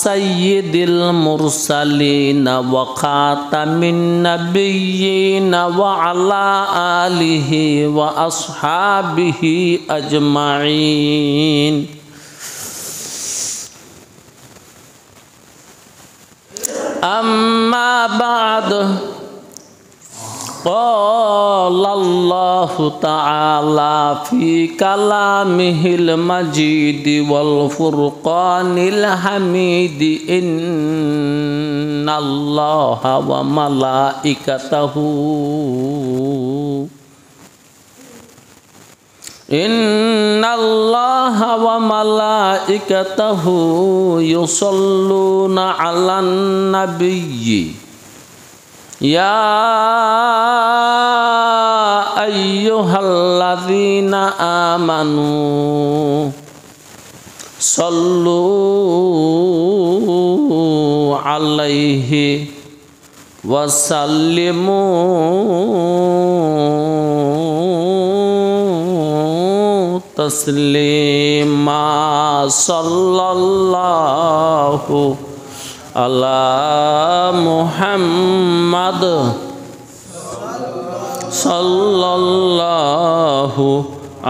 সাইয়্যিদিল মুরসালিন ওয়া খাতামিন নাবিয়্যিন ওয়া আলা আলিহি ওয়া আসহাবিহি আজমাইন। আম্মা বা'দ, قال الله تعالى في كلامه المجيد والفرقان الحميد إن الله وملائكته يصلون على النبي يا أيها الذين آمنوا صلوا عليه وسلموا تسليما صلى الله على محمد صلى الله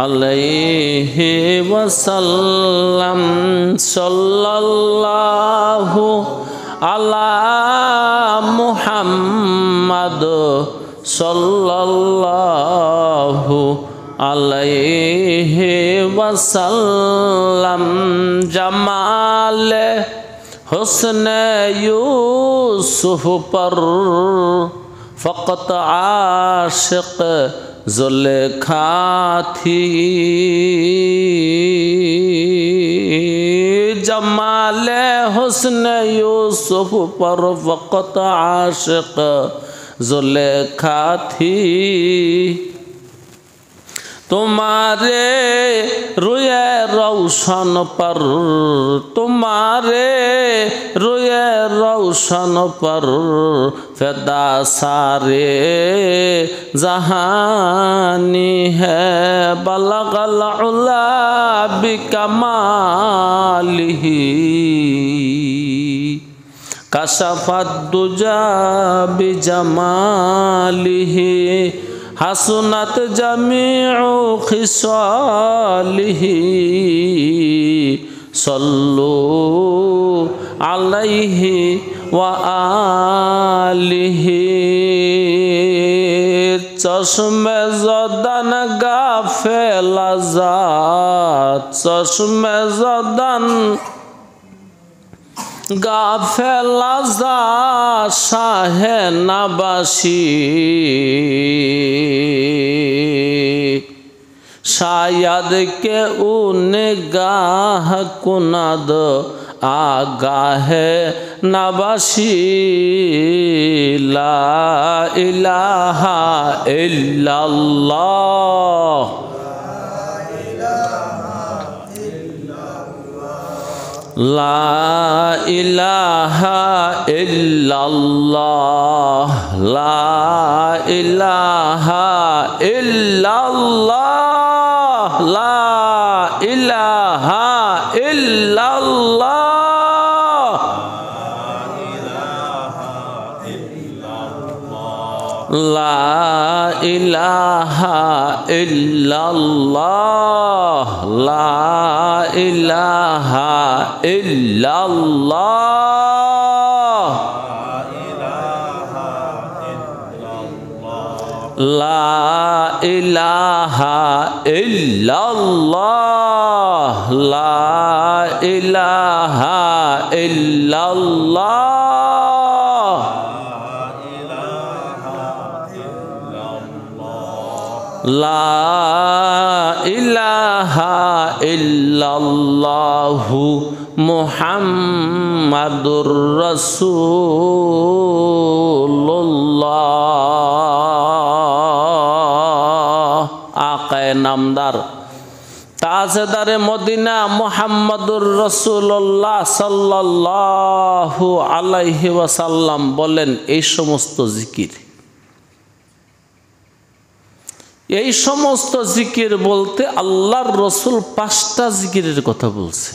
عليه وسلم صلى الله على محمد صلى الله عليه وسلم جمال حسن یوسف پر فقط عاشق زلیخا تھی، جمال حسن یوسف پر فقط عاشق زلیخا تھی، تمہارے روئے روشن پر، تمہارے روئے روشن پر فدا سارے جہانی ہے، بلغ العلا بکمالہ کشف الدجى بجمالہ حسنت جمیع خصالہ صلو علیہ وآلہ، چشم زدن غافل ذات، چشم زدن غافل ذات شاہ نبشی، شاید کہ او نگاہ کند آگاہ نبشی، لا الہ الا اللہ، لا الہ الا اللہ، لا الہ الا اللہ، لا الہ الا اللہ، لا الہ الا اللہ، لا الہ الا اللہ، لا الہ الا اللہ، لا الہ الا اللہ، لا الہ الا اللہ محمد رسول اللہ۔ آقا نامدار তাজদার মদিনা মুহাম্মদুর রাসূলুল্লাহ সাল্লাল্লাহু আলাইহি ওয়াসাল্লাম বলেন, এই সমস্ত জিকির, এই সমস্ত জিকির বলতে আল্লাহর রসুল 5টা জিকিরের কথা বলছে।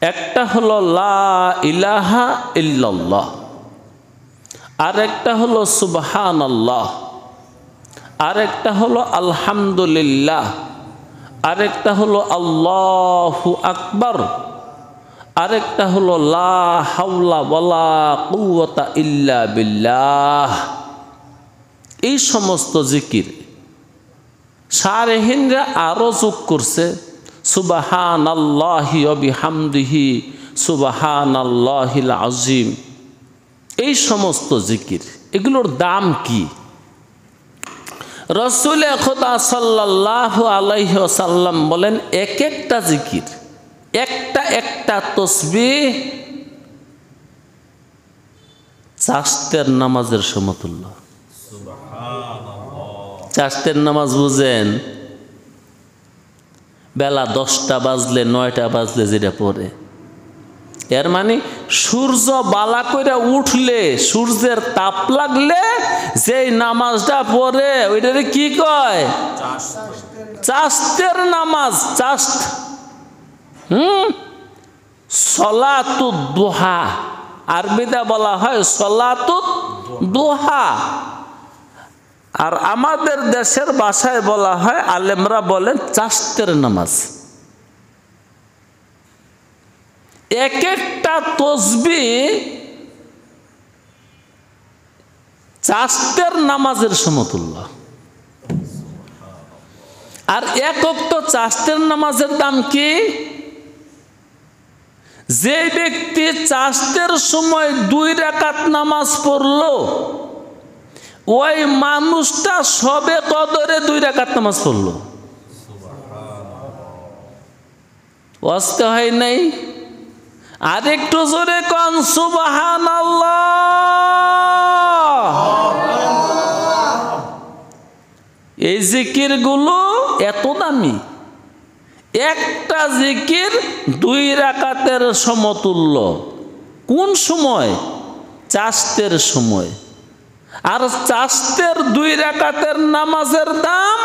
একটা হলো লা ইলাহা ইল্লাল্লাহ, আর একটা হলো সুবহানাল্লাহ, আর একটা হলো আলহামদুলিল্লাহ, আর একটা হলো আল্লাহু আকবার, আর একটা হলো লা হাওলা ওয়ালা কুওয়াতা ইল্লা বিল্লাহ। এই সমস্ত জিকির শারহিনরা আরো যোগ করছে সুবহানাল্লাহি ওয়া বিহামদিহি সুবহানাল্লাহিল আযীম। এই সমস্ত জিকির, এগুলোর দাম কি? রাসূল খুদা সাল্লাল্লাহু আলাইহি ওয়াসাল্লাম বলেন, এক একটা জিকির, একটা একটা তাসবিহ চাষতের নামাজের সমতুল্য। চাষতের নামাজ বুঝেন? বেলা 10টা বাজলে 9টা বাজলে যেটা পড়ে, এর মানে সূর্য বালা করে উঠলে, সূর্যের তাপ লাগলে যেই নামাজটা পড়ে ওইটারে কি কয়? চাষতের নামাজ। চাষত সলাতুদ দুহা, আরবিতে বলা হয় সলাতুদ দুহা, আর আমাদের দেশের ভাষায় বলা হয়, আলেমরা বলেন চাষতের নামাজ। এক একটা তাসবিহ চাষতের নামাজের সমতুল্য। আর এক ওয়াক্ত চাষতের নামাজের দাম কি? যে ব্যক্তি চাষতের সময় 2 রাকাত নামাজ পড়লো, ওই মানুষটা সবে কদরে 2 রাকাত নামাজ পড়লো। বুঝতে হয় নাই? আর একটু জোরে কোন সুবহানাল্লাহ। এই জিকির গুলো এত দামি, একটা জিকির 2 রাকাতের সমতুল্য। কোন সময়? চাষতের সময়। আর চাষতের 2 রাকাতের নামাজের দাম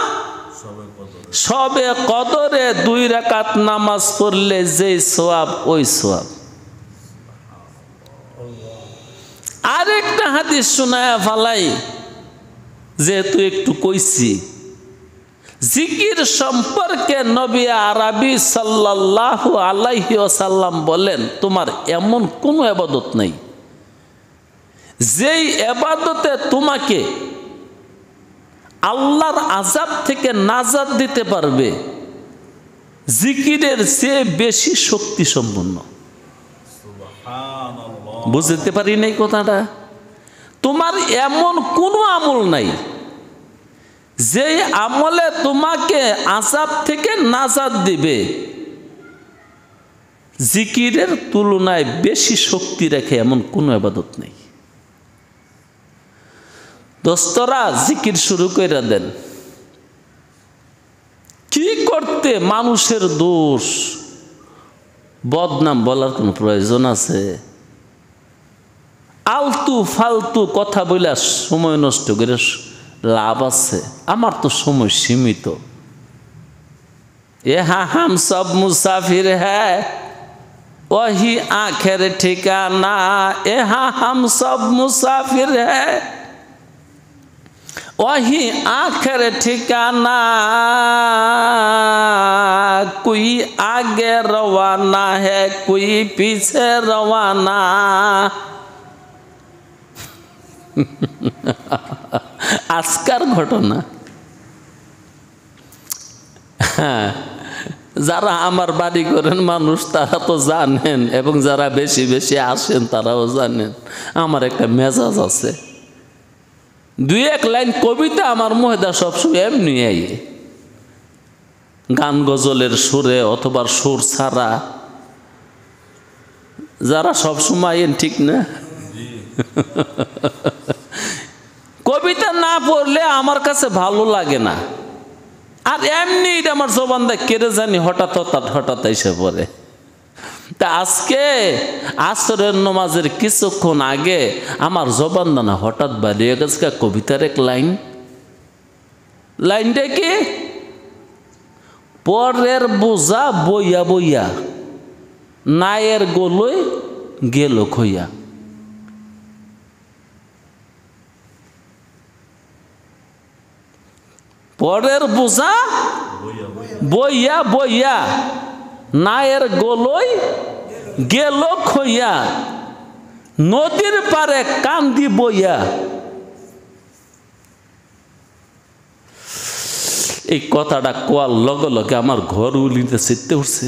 সবে কদরে 2 রাকাত নামাজ পড়লে যে সওয়াব, ওই সওয়াব। আরেকটা হাদিস শোনায়া ফালাই, যেহেতু একটু কইছি। জিকির সম্পর্কে নবী আরবি সাল্লাল্লাহু আলাইহি ওয়াসাল্লাম বলেন, তোমার এমন কোনো ইবাদত নাই যেই ইবাদতে তোমাকে আল্লাহর আযাব থেকে নাজাত দিতে পারবে, জিকিরের চেয়ে বেশি শক্তি সম্পন্ন। বুঝতে পারি নাই কথাটা? তোমার এমন কোনো আমল নাই যেই আমলে তোমাকে আযাব থেকে নাজাত দিবে, জিকিরের তুলনায় বেশি শক্তি রাখে এমন কোনো ইবাদত নেই। দোস্তরা, জিকির শুরু করে দেন। কি করতে মানুষের দোষ বদনাম বলার কোনো প্রয়োজন আছে? আলতু ফালতু কথা বলে সময় নষ্ট করে লাভ আছে? আমার তো সময় সীমিত। यहाँ हम सब मुसाफिर है वही आखिर ठिकाना, यहाँ हम सब मुसाफिर है वही आखिर ठिकाना, कोई आगे रवाना है कोई पीछे रवाना। আজকার ঘটনা। যারা আমার বাড়ি করেন মানুষ তারা তো জানেন, এবং যারা বেশি বেশি আসেন তারাও জানেন আমার একটা মেজাজ আছে। 2-1 লাইন কবিতা আমার মুহেদা সবসময় এমনি আইয়ে, গান গজলের সুরে অথবা সুর ছাড়া। যারা সবসময় আইন, ঠিক না? কবিতা না পড়লে আমার কাছে ভালো লাগে না। আর এমনি আমার জবানটা কেড়ে জানি হঠাৎ হঠাৎ হঠাৎ এসে পড়ে। তা আজকে আসরের নামাজের কিছুক্ষণ আগে আমার জবানটা না হঠাৎ বাড়িয়ে গেছে কবিতার এক লাইন। লাইনটা কি? পরের বোঝা বইয়া বইয়া নায়ের গোলই গেল খইয়া। পরের বোঝা বইয়া বইয়া, নায়ের গোলই গেল খইয়া, নদীর পারে কান্দি বইয়া। এই কথাটা কোয়ার লগে লগে আমার ঘর উলিতে চিত্তে উঠছে।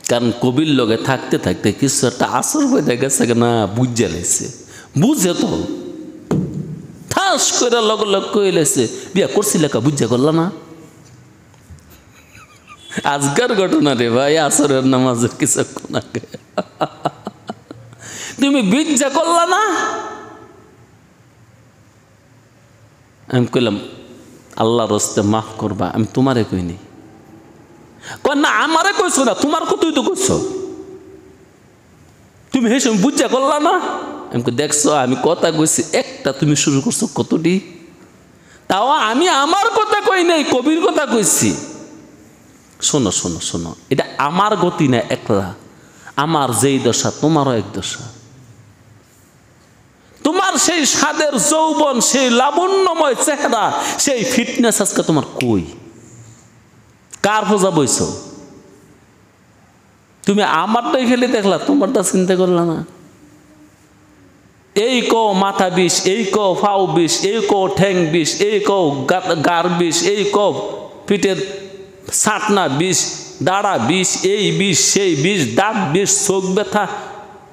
কারণ কবির লগে থাকতে থাকতে কিছু একটা আসর হয়ে গেছে না, বুঝে লেছে, বুঝে তো ঠাস করে লগে লগ কয়ে লেছে, বিয়া করছি লেখা বুঝে করলা না। আজকের ঘটনা রে ভাই, আসরের নামাজের কিছুক্ষণ আগে তুমি বিজ্জা করলা না। আমি কইলাম আল্লাহর হস্তে মাফ করবা, আমি তোমারে কইনি। কই না আমারে কইছো না, তোমার কতই তো কইছো, তুমি হে সময় বুঝা করলা না। আমি দেখছো আমি কথা কইছি একটা, তুমি শুরু করছো কতটি। তাও আমি আমার কথা কই নাই, কবির কথা কইছি। শোনো শোনো শোনো, এটা আমার গতি না একলা, আমার যেই দশা তোমারও এক দশা। তোমার সেই স্বাদের যৌবন, সেই লাবণ্যময় চেহারা, সেই ফিটনেস আজকে তোমার কই? কার পূজা বইছ? তুমি আমারটাই খেলে দেখলা, তোমারটা চিন্তা করলা না। এই কো মাথা বিষ, এই কো ফাও বিষ, এই কো ঠ্যাং বিষ, এই কো গার বিষ, এই কো পিঠের ছাটনা বিষ, দাঁড়া বিষ, এই বিষ সেই বিষ, দাঁত বিষ, চোখ ব্যথা,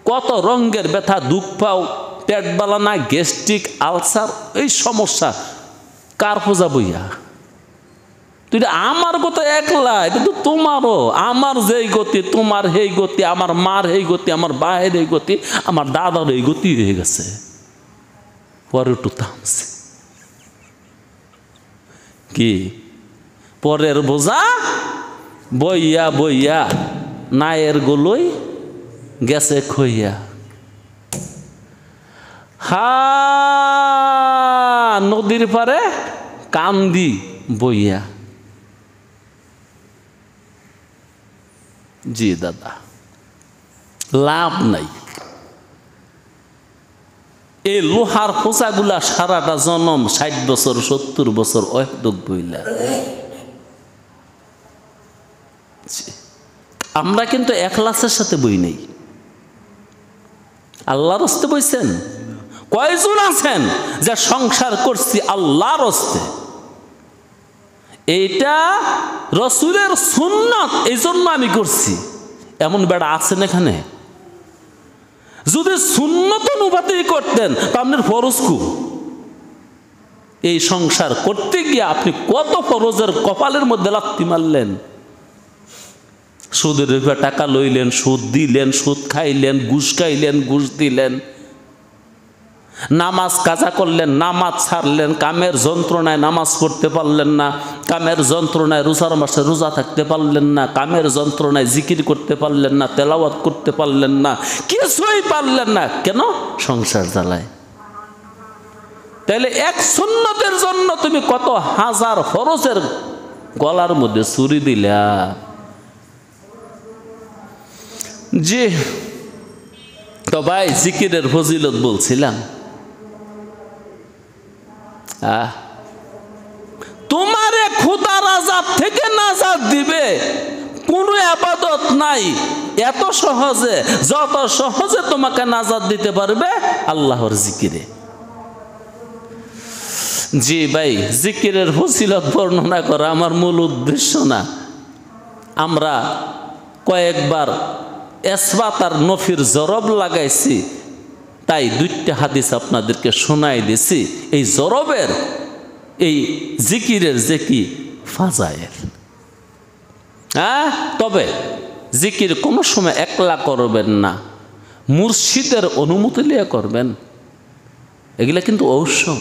কত রঙের ব্যথা, দুঃখ পাও, পেট বালানা, গ্যাস্ট্রিক, আলসার, এই সমস্যা কার পূজা বইয়া? তুই আমার কথা একলা, এটা তো তোমারও। আমার যেই গতি তোমার সেই গতি, আমার মার এই গতি, আমার বাহের এই গতি, আমার দাদার এই গতি হয়ে গেছে। পরে একটু থামছে কি, পরের বোঝা বইয়া বইয়া, নায়ের গোলই গেছে খইয়া। হা নদীর পারে কান্দি বইয়া। জি দাদা, লাভ নাই। এই লোহার পোচাগুলা সারাটা জনম 60 বছর 70 বছর অহেতুক বইলা। আমরা কিন্তু এখলাসের সাথে বই নেই। আল্লাহর হস্তে বইছেন? কয়জন আছেন যে সংসার করছি আল্লাহর হস্তে? এইটা রসুলের সুন্নাত, এই জন্য আমি করছি। এমন বেড়া আছেন এখানে? যদি সুন্নত অনুপাতেই করতেন তা আপনার ফরজ কু? এই সংসার করতে গিয়ে আপনি কত ফরজের কপালের মধ্যে লাথি মারলেন। সুদের টাকা লইলেন, সুদ দিলেন, সুদ খাইলেন, ঘুষ খাইলেন, ঘুষ দিলেন, নামাজ কাজা করলেন, নামাজ ছাড়লেন, কামের যন্ত্রণায় নামাজ পড়তে পারলেন না, কামের যন্ত্রণায় রোজার মাসে রোজা থাকতে পারলেন না, কামের যন্ত্রণায় জিকির করতে পারলেন না, তেলাওয়াত করতে পারলেন না, কিছুই পারলেন না। কেন? সংসার জ্বালায়। তাহলে এক সুন্নতের জন্য তুমি কত হাজার ফরজের গলার মধ্যে ছুরি দিলা। জি তো ভাই, জিকিরের ফজিলত বলছিলাম। তোমারে খোদার আযাব থেকে নাজাত দিবে কোন ইবাদত নাই এত সহজে, যত সহজে তোমাকে নাজাত দিতে পারবে আল্লাহর জিকিরে। জি ভাই, জিকিরের ফজিলত বর্ণনা করা আমার মূল উদ্দেশ্য না। আমরা কয়েকবার ইসবাত আর নফির জরব লাগাইছি, তাই 2টা হাদিস আপনাদেরকে শোনাই দিছি। এই জরবের, এই জিকিরের যে কি ফাজায়েল। তবে জিকির কোনো সময় একলা করবেন না, মুর্শিদের অনুমতি নিয়ে করবেন। এগুলা কিন্তু ঔষধ,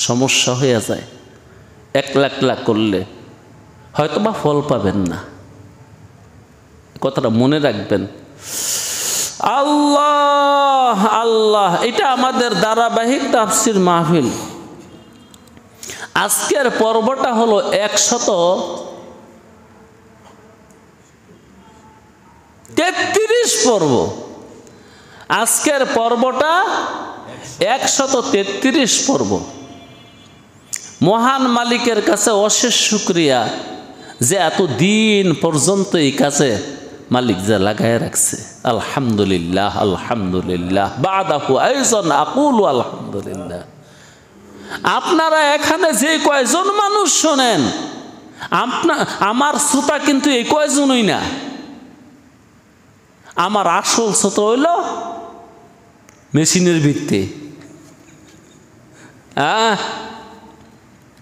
সমস্যা হয়ে যায়। একলা একলা করলে হয়তো বা ফল পাবেন না, কথাটা মনে রাখবেন। আল্লাহ আল্লাহ, এটা আমাদের ধারাবাহিক তাফসির মাহফিল। আজকের পর্বটা হলো 33 পর্ব। আজকের পর্বটা 133 পর্ব। মহান মালিকের কাছে অশেষ শুকরিয়া যে এত দিন পর্যন্ত এই কাছে মালিক যা লাগায় রাখছে। আলহামদুলিল্লাহ, আলহামদুলিল্লাহ, বাদাহু আইজান আকুলু আলহামদুলিল্লাহ। আপনারা এখানে যে কয়জন মানুষ শোনেন, আমার শ্রোতা কিন্তু এই কয়জনই না। আমার আসল শ্রোতা হইল মেশিনের ভিত্তি,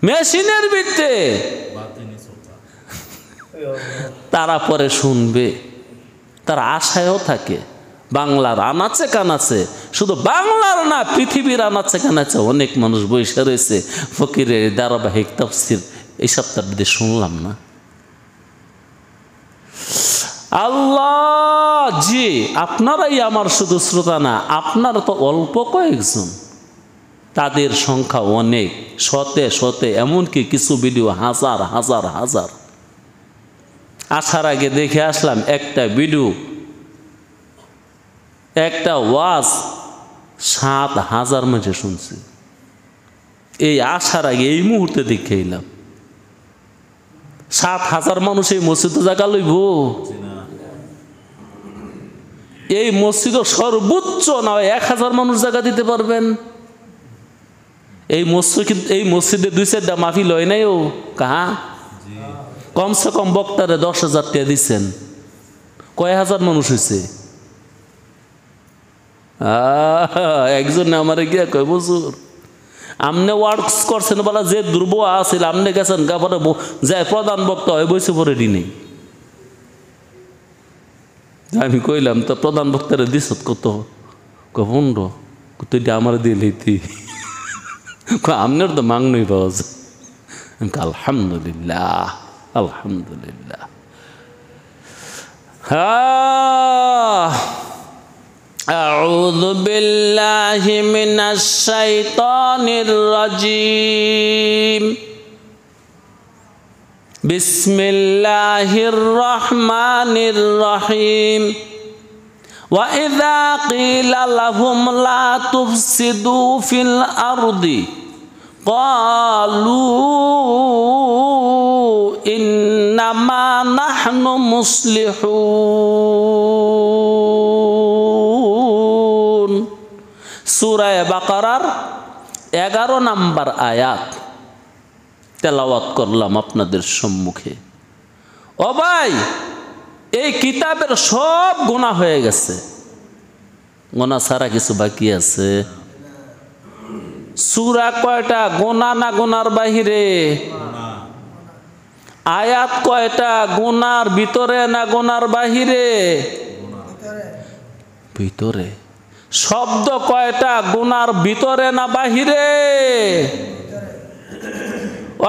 মেশিনের ভিত্তি। তারা পরে শুনবে, তারা আশায়ও থাকে। বাংলার আনাচে কানাচে, শুধু বাংলার না, পৃথিবীর আনাচে কানাচে অনেক মানুষ বসে রয়েছে। ফকিরের ধারাবাহিক তাফসীর এই সপ্তাহে শুনলাম না। আল্লাহ জি, আপনারাই আমার শুধু শ্রোতা না, আপনারা তো অল্প কয়েকজন, তাদের সংখ্যা অনেক, শতে শতে, এমনকি কিছু ভিডিও হাজার হাজার হাজার। আসার আগে দেখে আসলাম একটা ভিডিও, একটা ওয়াজ 7,000 মানুষ শুনছে। এই আসার আগে এই মুহূর্তে দেখে এলাম 7,000 মানুষ এই মসজিদে জায়গা লইব। এই মসজিদ সর্বোচ্চ না 1,000 মানুষ জায়গা দিতে পারবেন। এই মসজিদে 2-4টা মাহফিল হয় নাই। ও কাহা কমসে কম বক্তারে 10,000 টাকা দিচ্ছেন, কয় হাজার মানুষ হয়েছে? একজন আমারে গিয়া কয়, বুঝুর আমনে ওয়ার্কস করছেন বলা, যে দুর্বল আছিল আমনে গেছেন গাপরে যায় প্রধান বক্তা হয়ে বসে পড়ে দিনে। আমি কইলাম তো প্রধান বক্তারে দিস কত? কন্ড তুই আমার দিয়ে লইতি, আমনের তো মাংনই পাওয়া যায়। আলহামদুলিল্লাহ, আলহামদুলিল্লাহ। আউযু বিল্লাহি মিনাশ শাইতানির রাজীম। বিসমিল্লাহির রহমানির রহিম। ওয়া ইযা ক্বিলা লাহুম লা তুফসিদু ফিল আরদি ক্বালু ইন্নামা নাহনু মুসলিহুন। সূরা বাকারার 11 নম্বর আয়াত তেলাওয়াত করলাম আপনাদের সম্মুখে। ও ভাই, এই কিতাবের সব গুনাহ হয়ে গেছে, গুনাহ ছাড়া কিছু বাকি আছে? সূরা কয়টা? গুনাহ না গুনার বাহিরে? আয়াত কয়টা? গুনার ভিতরে না গুনার বাহিরে? ভিতরে। শব্দ কয়টা? গুনার ভিতরে না বাহিরে?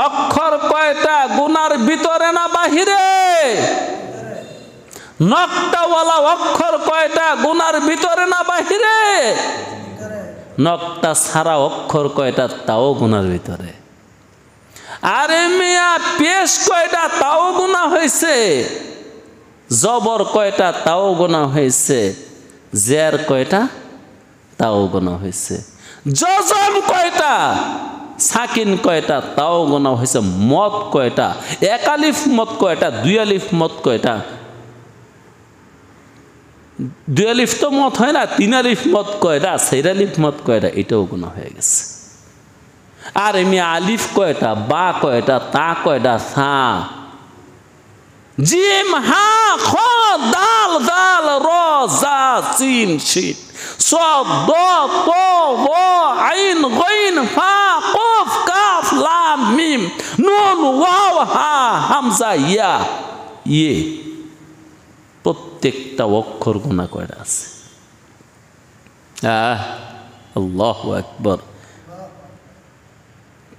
অক্ষর কয়টা? গুনার ভিতরে না বাহিরে? নকটাওয়ালা অক্ষর কয়টা? গুনার ভিতরে না বাহিরে? নকটা ছাড়া অক্ষর কয়টা? তাও গুনার ভিতরে। আরে মিয়া, পেশ কয়টা? তাও গুনাহ হয়েছে। জবর কয়টা? তাও গুনাহ হয়েছে। জের কয়টা? তাও গুনাহ হয়েছে। জজম কয়টা? সাকিন কয়টা? তাও গুনাহ হয়েছে। মত কয়টা? 1 আলিফ মত কয়টা? 2 আলিফ মত কয়টা? 2 আলিফ তো মত হয় না, 3 আলিফ মত কয়টা? 4 আলিফ মত কয়টা? এটাও গুনাহ হয়ে গেছে। আর এমনি আলিফ কয়টা? বা কয়টা? তা কয়টা? সা, জিম, হা, খ, দাল, দাল, র, জা, সিন, শিন, صاد ضاد طاء ظاء عين غين فاء قاف كاف لام ميم نون واو হা হামজা ইয়া ইয়ে। প্রত্যেকটা অক্ষর গুনাহ কয়টা আছে? আল্লাহু আকবার।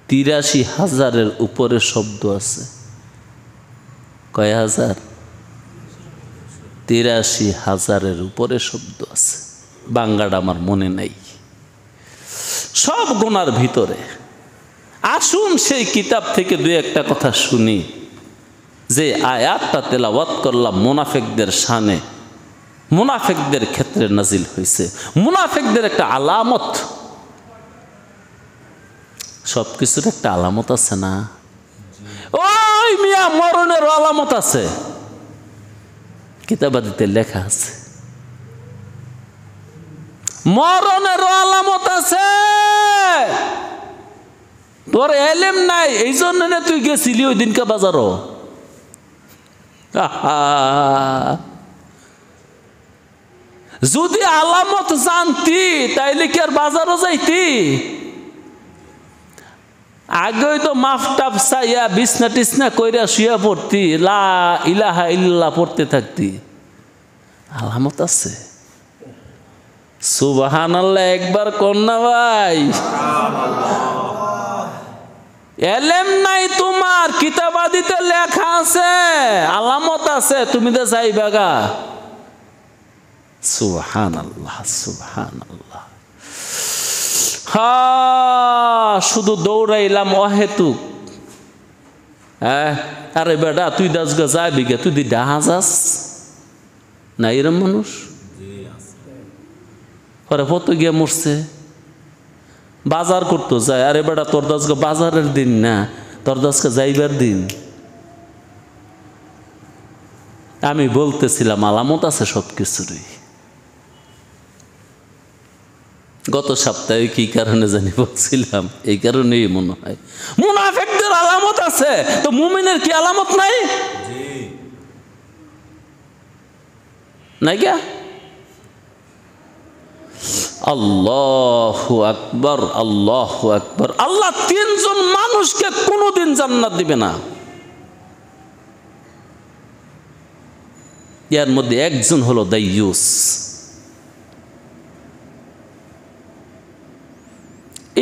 83,000-এর উপরে শব্দ আছে। কয় হাজার? 83,000-এর উপরে শব্দ আছে। বাংলাটা আমার মনে নাই। সব গুনার ভিতরে। আসুন সেই কিতাব থেকে 2-1টা কথা শুনি। যে আয়াতটা তেলাওয়াত করলাম মুনাফিকদের শানে, মুনাফিকদের ক্ষেত্রে নাজিল হয়েছে। মুনাফিকদের একটা আলামত, সবকিছুর একটা আলামত আছে না? ওই মিয়া মরণের আলামত আছে, কিতাবাদিতে লেখা আছে, মরণের আলামত আছে। তোর এলেম নাই, এই জন্য না তুই গেছিলি ওই দিনকে বাজারও। যদি আলামত জানতি তাইলে কি আর বাজারও যাইতি? আগে তো মাফ টাফ চাইয়া বিছনা টিছনা কইরা শুয়া পড়তি, লা ইলাহা ইল্লাল্লাহ পড়তে থাকতি। আলামত আছে। সুবহানাল্লাহ একবার কর না ভাই। এলেম নাই তোমার, কিতাবাদিতে লেখা আছে, আলামত আছে, তুমি তো যাইবা গা। সুবহানাল্লাহ সুবহানাল্লাহ। শুধু দৌড়াইলাম অহেতুক। আরে বেটা তুই দাস গা যাবি গে, তুই দি ডাহা যাস না? এরম মানুষ পরে কত গিয়ে মরছে। বাজার করতে যায়, আরে বেটা তোর দাস গা বাজারের দিন না, তোর দাসকে যাইবার দিন। আমি বলতেছিলাম আলামত আছে সব কিছুরই। গত সপ্তাহে কি কারণে জানি বলছিলাম, এই কারণেই মনে হয় মুনাফিকদের আলামত আছে, তো মুমিনের কি আলামত নাই? নাই কে? আল্লাহু আকবার আল্লাহু আকবার। আল্লাহ তিনজন মানুষকে কোনোদিন জান্নাত দিবে না, এর মধ্যে একজন হলো দাইয়ুস।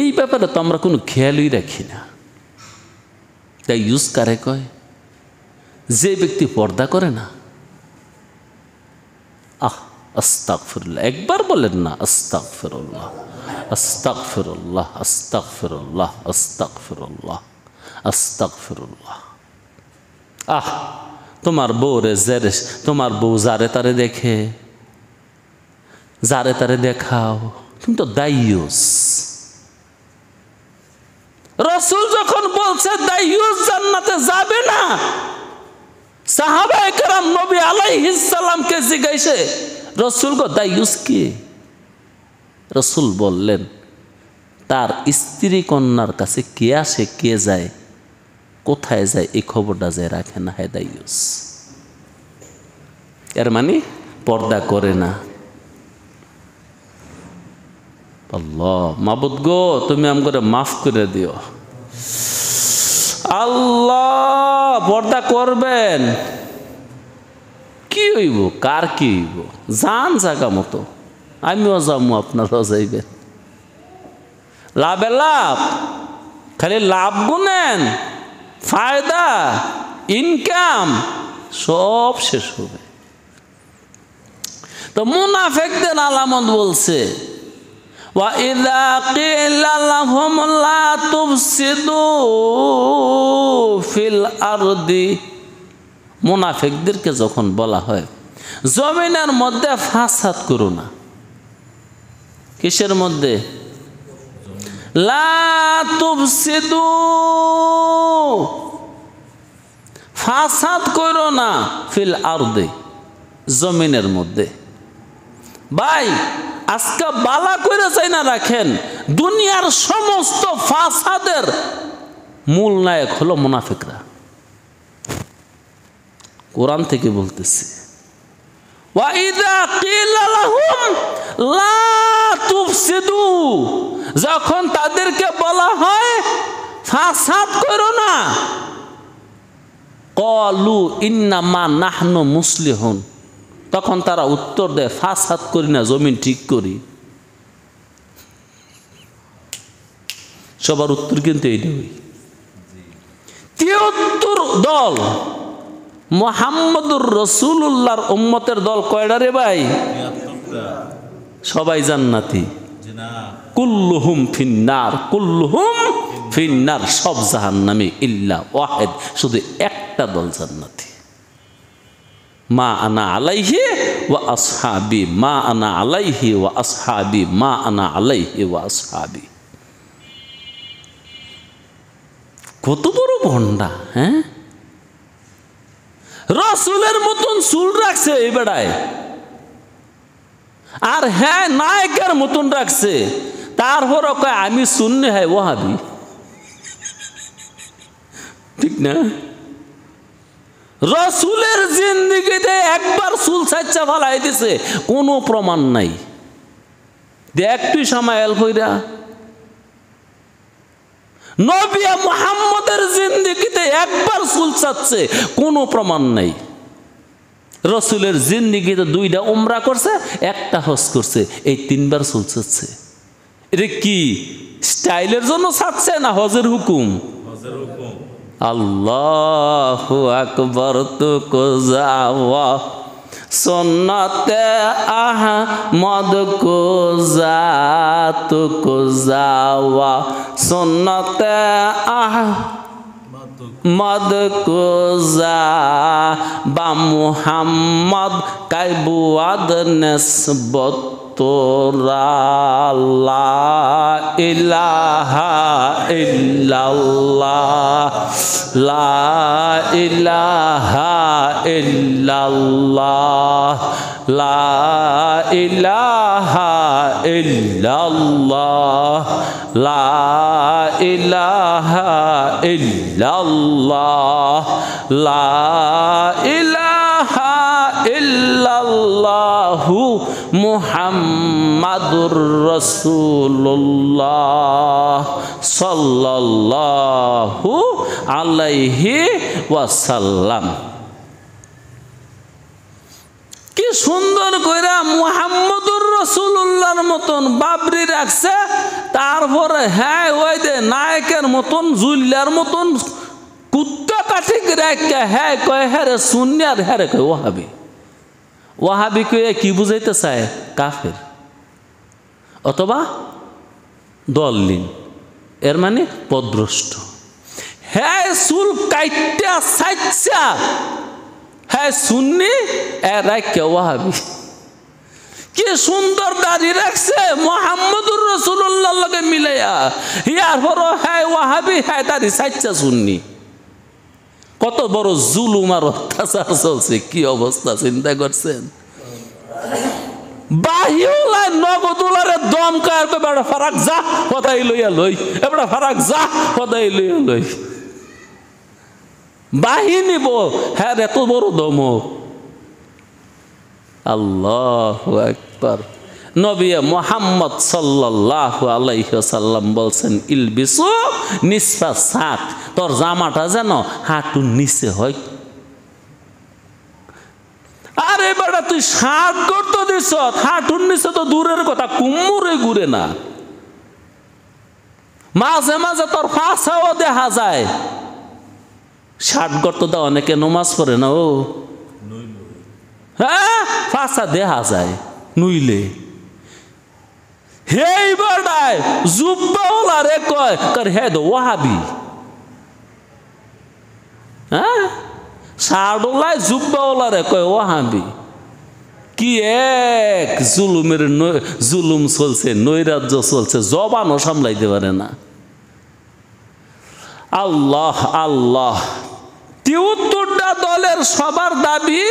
এই ব্যাপারে তো আমরা কোনো খেয়ালই রাখি না। দাইয়ুস কারে কয়? যে ব্যক্তি পর্দা করে না। আস্তাগফিরুল্লাহ, একবার বলেন না আস্তাগফিরুল্লাহ আস্তাগফিরুল্লাহ আস্তাগফিরুল্লাহ আস্তাগফিরুল্লাহ আস্তাগফিরুল্লাহ। তোমার বউ রে তোমার বউ যারে তারে দেখে, যারে তারে দেখাও, তুমি তো দাইয়ুস। রাসূল যখন বলছে দাইয়ুস জান্নাতে যাবে না, সাহাবায়ে কেরাম নবী আলাইহিস সালামকে জিজ্ঞাসে, রাসূল গো দাইয়ুস কি? রাসূল বললেন, তার স্ত্রী কন্যার কাছে কে আসে কে যায়, কোথায় যায়, এই খবরটা যায় রাখে না, হয় দাইয়ুস। এর মানে পর্দা করে না। আল্লাহ মাবুদ গো তুমি আমাকে মাফ করে দিও। আল্লাহ পর্দা করবেন, কি হইব, কার কি হইব, যান জায়গা মতো, আমিও যাবো, আপনারাও যাইবেন। লাভে লাভ, খালি লাভ গুনেন, ফায়দা ইনকাম সব শেষ হবে। তো মুনাফিকদের আলামত বলছে, وَإِذَا قِيلَ لَهُمْ لَا تُفْسِدُوا فِي الْأَرْضِ, মুনাফিকদেরকে যখন বলা হয় জমিনের মধ্যে ফাসাদ করো না। কিসের মধ্যে? লা তুফসিদু, ফাসাদ করো না, ফিল আরদি, জমিনের মধ্যে। ভাই আজকে বালা করে চাই না রাখেন, দুনিয়ার সমস্ত ফাসাদের মূল নায়ক হলো মুনাফিকরা। কোরআন থেকে বলতেছি, ওয়াইদা কিলা লাহুম লা তুফসিদু, যখন তাদেরকে বলা হয় ফাসাদ করো না, ক্বালু ইন্নামা নাহনু মুসলিহুন, তখন তারা উত্তর দেয় ফাসাদ করি না, জমিন ঠিক করি। সবার উত্তর কিন্তু এইটাই। 73 দল মুহাম্মদুর রাসূলুল্লাহর উম্মতের দল কয়টা রে ভাই? সবাই জান্নাতি। কুল্লুহুম ফিন্নার, কুল্লুহুম ফিন্নার, সব জাহান্নামী ইল্লা ওয়াহিদ, শুধু একটা দল জান্নাতি। মা আনা আলাইহি ওয়া আসহাবি মা আনা আলাইহি ওয়া আসহাবি মা আনা আলাইহি ওয়া আসহাবি। কত বড় ভণ্ডা! হ্যাঁ, রাসূলের মতন চুল রাখছে এই বেড়ায়, আর হ্যাঁ নায়কের মতন রাখছে, তারপর কয় আমি সুন্নি হ্যাঁ ওয়াহাবি। ঠিক না? রাসূলের জিন্দেগিতে একবার চুল ছাইচ্চা ফালাই দিছে, কোনো প্রমাণ নাই। দেখ তুই সামায়াল কইরা নবী মুহাম্মদের জিন্দেগিতে একবার চুল ছাচ্ছে, কোনো প্রমাণ নাই। রাসূলের জিন্দেগিতে 2টা উমরা করছে, 1টা হজ করছে, এই 3বার চুল ছাচ্ছে। এটা কি স্টাইলের জন্য ছাচ্ছে না হজের হুকুম? আল্লাহু আকবার। তো কোজাওয়া সুন্নতে আহমদ কোজা, তো কোজাওয়া সুন্নতে আহমদ কোজা বা মুহাম্মদ কাইবুয়াদ নিসবত তোরা লা ইলাহা ইল্লাল্লাহ, লা ইলাহা ইল্লাল্লাহ, লা ইলাহা ইল্লাল্লাহ, লা ইলাহা ইল্লাল্লাহ, লা ইলাহা ইল্লাল্লাহু মুহাম্মাদুর রাসূলুল্লাহ সাল্লাল্লাহু আলাইহি ওয়াসাল্লাম। কি সুন্দর কইরা মুহাম্মাদুর রাসূলুল্লাহর মতন বাবরি রাখছে, তারপরে হ্যাঁ ওই যে নায়কের মতন জুল্লার মতন কুত্তা কাঠি রাখে হ্যাঁ কয় হ্যাঁ রে সুন্নি, আর হ্যাঁ রে কয় ওয়াহাবি। ওয়াহাবি কয়ে কি বুঝাইতে চায়? কাফের অথবা দললিন, এর মানে পদভ্রষ্ট। হ্যাঁ চুল কাইটা সাইচ্চা হ্যাঁ সুন্নি, এর রাখে ওয়াহাবি। কি সুন্দর দাড়ি রাখছে মুহাম্মদুর রাসূলুল্লাহর লগে মিলাইয়া, ইয়ার পর হ্যাঁ ওয়াহাবি, হ্যাঁ দাড়ি সাইচ্চা সুন্নি। কত বড় জুলুম আর অত্যাচার চলছে, কি অবস্থা চিন্তা করছেন? বাহিউলা নগদুলারে দম কার কই বড় ফারাক যা পদাই লইয়া লই, এবড়া ফারাক যা পদাই লইয়া লই। বাহিনী হ্যাঁ এত বড় দম। আল্লাহু আকবার। নবী মুহাম্মদ সাল্লাল্লাহু আলাইহি ওয়াসাল্লাম বলছেন ইলবিসু নিসফা সাক, তোর জামাটা যেন হাঁটুর নিচে হয়। আরে বেটা তুই শার্ট করতে দিস, হাঁটুর নিচে তো দূরের কথা, কুমুরে ঘুরে না। মাঝে মাঝে তোর ফাঁসাও দেখা যায়। শার্ট করতে দাও, অনেকে নমাজ পড়ে না, ও হ্যাঁ ফাঁসা দেখা যায় নইলে। হেই বেটায় জুব্বাওয়ালা রে কয় কর হে দো ওয়াহাবি। হ্যাঁ শার্টওয়ালায় জুব্বাওয়ালা রে কয় ওয়াহাবি। কি এক জুলুমের জুলুম চলছে, নৈরাজ্য চলছে, জবানও সামলাইতে পারে না। আল্লাহ আল্লাহ। ৭৩টা দলের সবার দাবি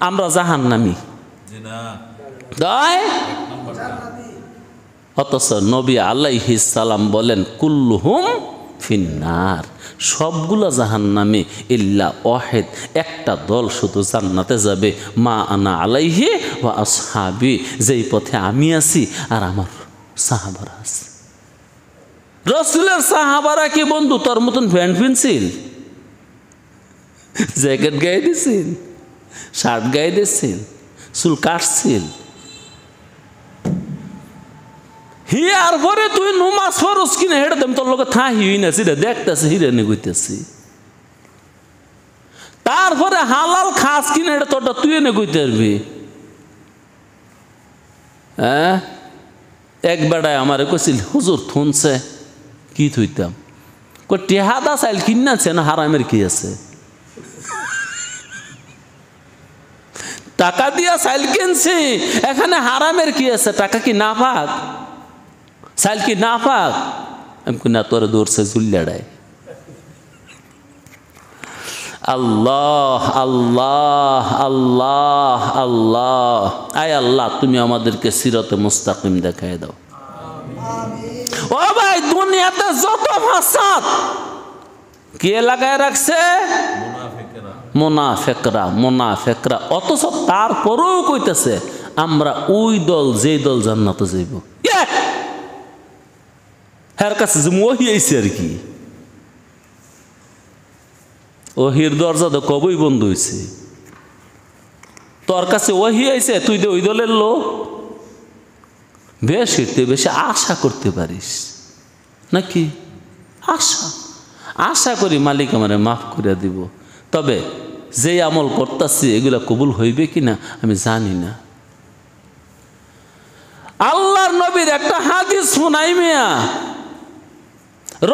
আমরা জাহান্নামী, অথচ নবী আলাইহিস সালাম বলেন কুল্লুহুম ফিন্নার, সবগুলা জাহান্নামী ইল্লা ওয়াহিদ, একটা দল শুধু জান্নাতে যাবে। মা আনা আলাইহি ওয়া আসহাবি, যেই পথে আমি আছি আর আমার সাহাবারা আছে। রাসূলের সাহাবারা কি বন্ধু তোর মতন প্যান্ট পিনছিল, জ্যাকেট গায়ে দিছিল, শার্ট গায়ে দিছিল, চুল কাটছিল? হিয়ার পরে তুই নমাজ ফরজ কিনে হেঁটে দেম, তোর লোক থাহি না সেটা দেখতেছে, হিরে নেগুইতেছি। তারপরে হালাল খাস কিনে হেঁটে তোরটা তুই এনে কইতে পারবি? হ্যাঁ এক বেড়ায় আমারে কইছিল হুজুর থুনছে, কি থইতাম? কই টেহাদা চাইল কিনাছে না হারামের কি আছে? টাকা দিয়া চাইল কিনছি, এখানে হারামের কি আছে? টাকা কি না পাক? চাইল কি না পাক? আমি না, তোর দৌড়ছে জুল্লাড়ায়। আল্লাহ আল্লাহ আল্লাহ আল্লাহ, আয় আল্লাহ তুমি আমাদেরকে সিরাতে মুস্তাকিম দেখায় দাও। ও ভাই, দুনিয়াতে যত ফাসাদ কে লাগায় রাখছে? মুনাফিকরা, মুনাফিকরা। অথচ তারপরেও কইতেছে আমরা ওই দল, যে দল জান্নাতে যাইব। এর কাছে যে ওহি আইছে আর কি, ওহির দরজা তো কবই বন্ধ হয়েছে। তোর কাছে ওহি আইছে, তুই তো ওই দলের লোক। বেশি বেশি আশা করতে পারিস নাকি? আশা করি মালিক আমারে মাফ করে দিব। তবে যে আমল করতেছি এগুলা কবুল হইবে কিনা আমি জানি না। আল্লাহর নবীর একটা হাদিস শুনাই মিয়া,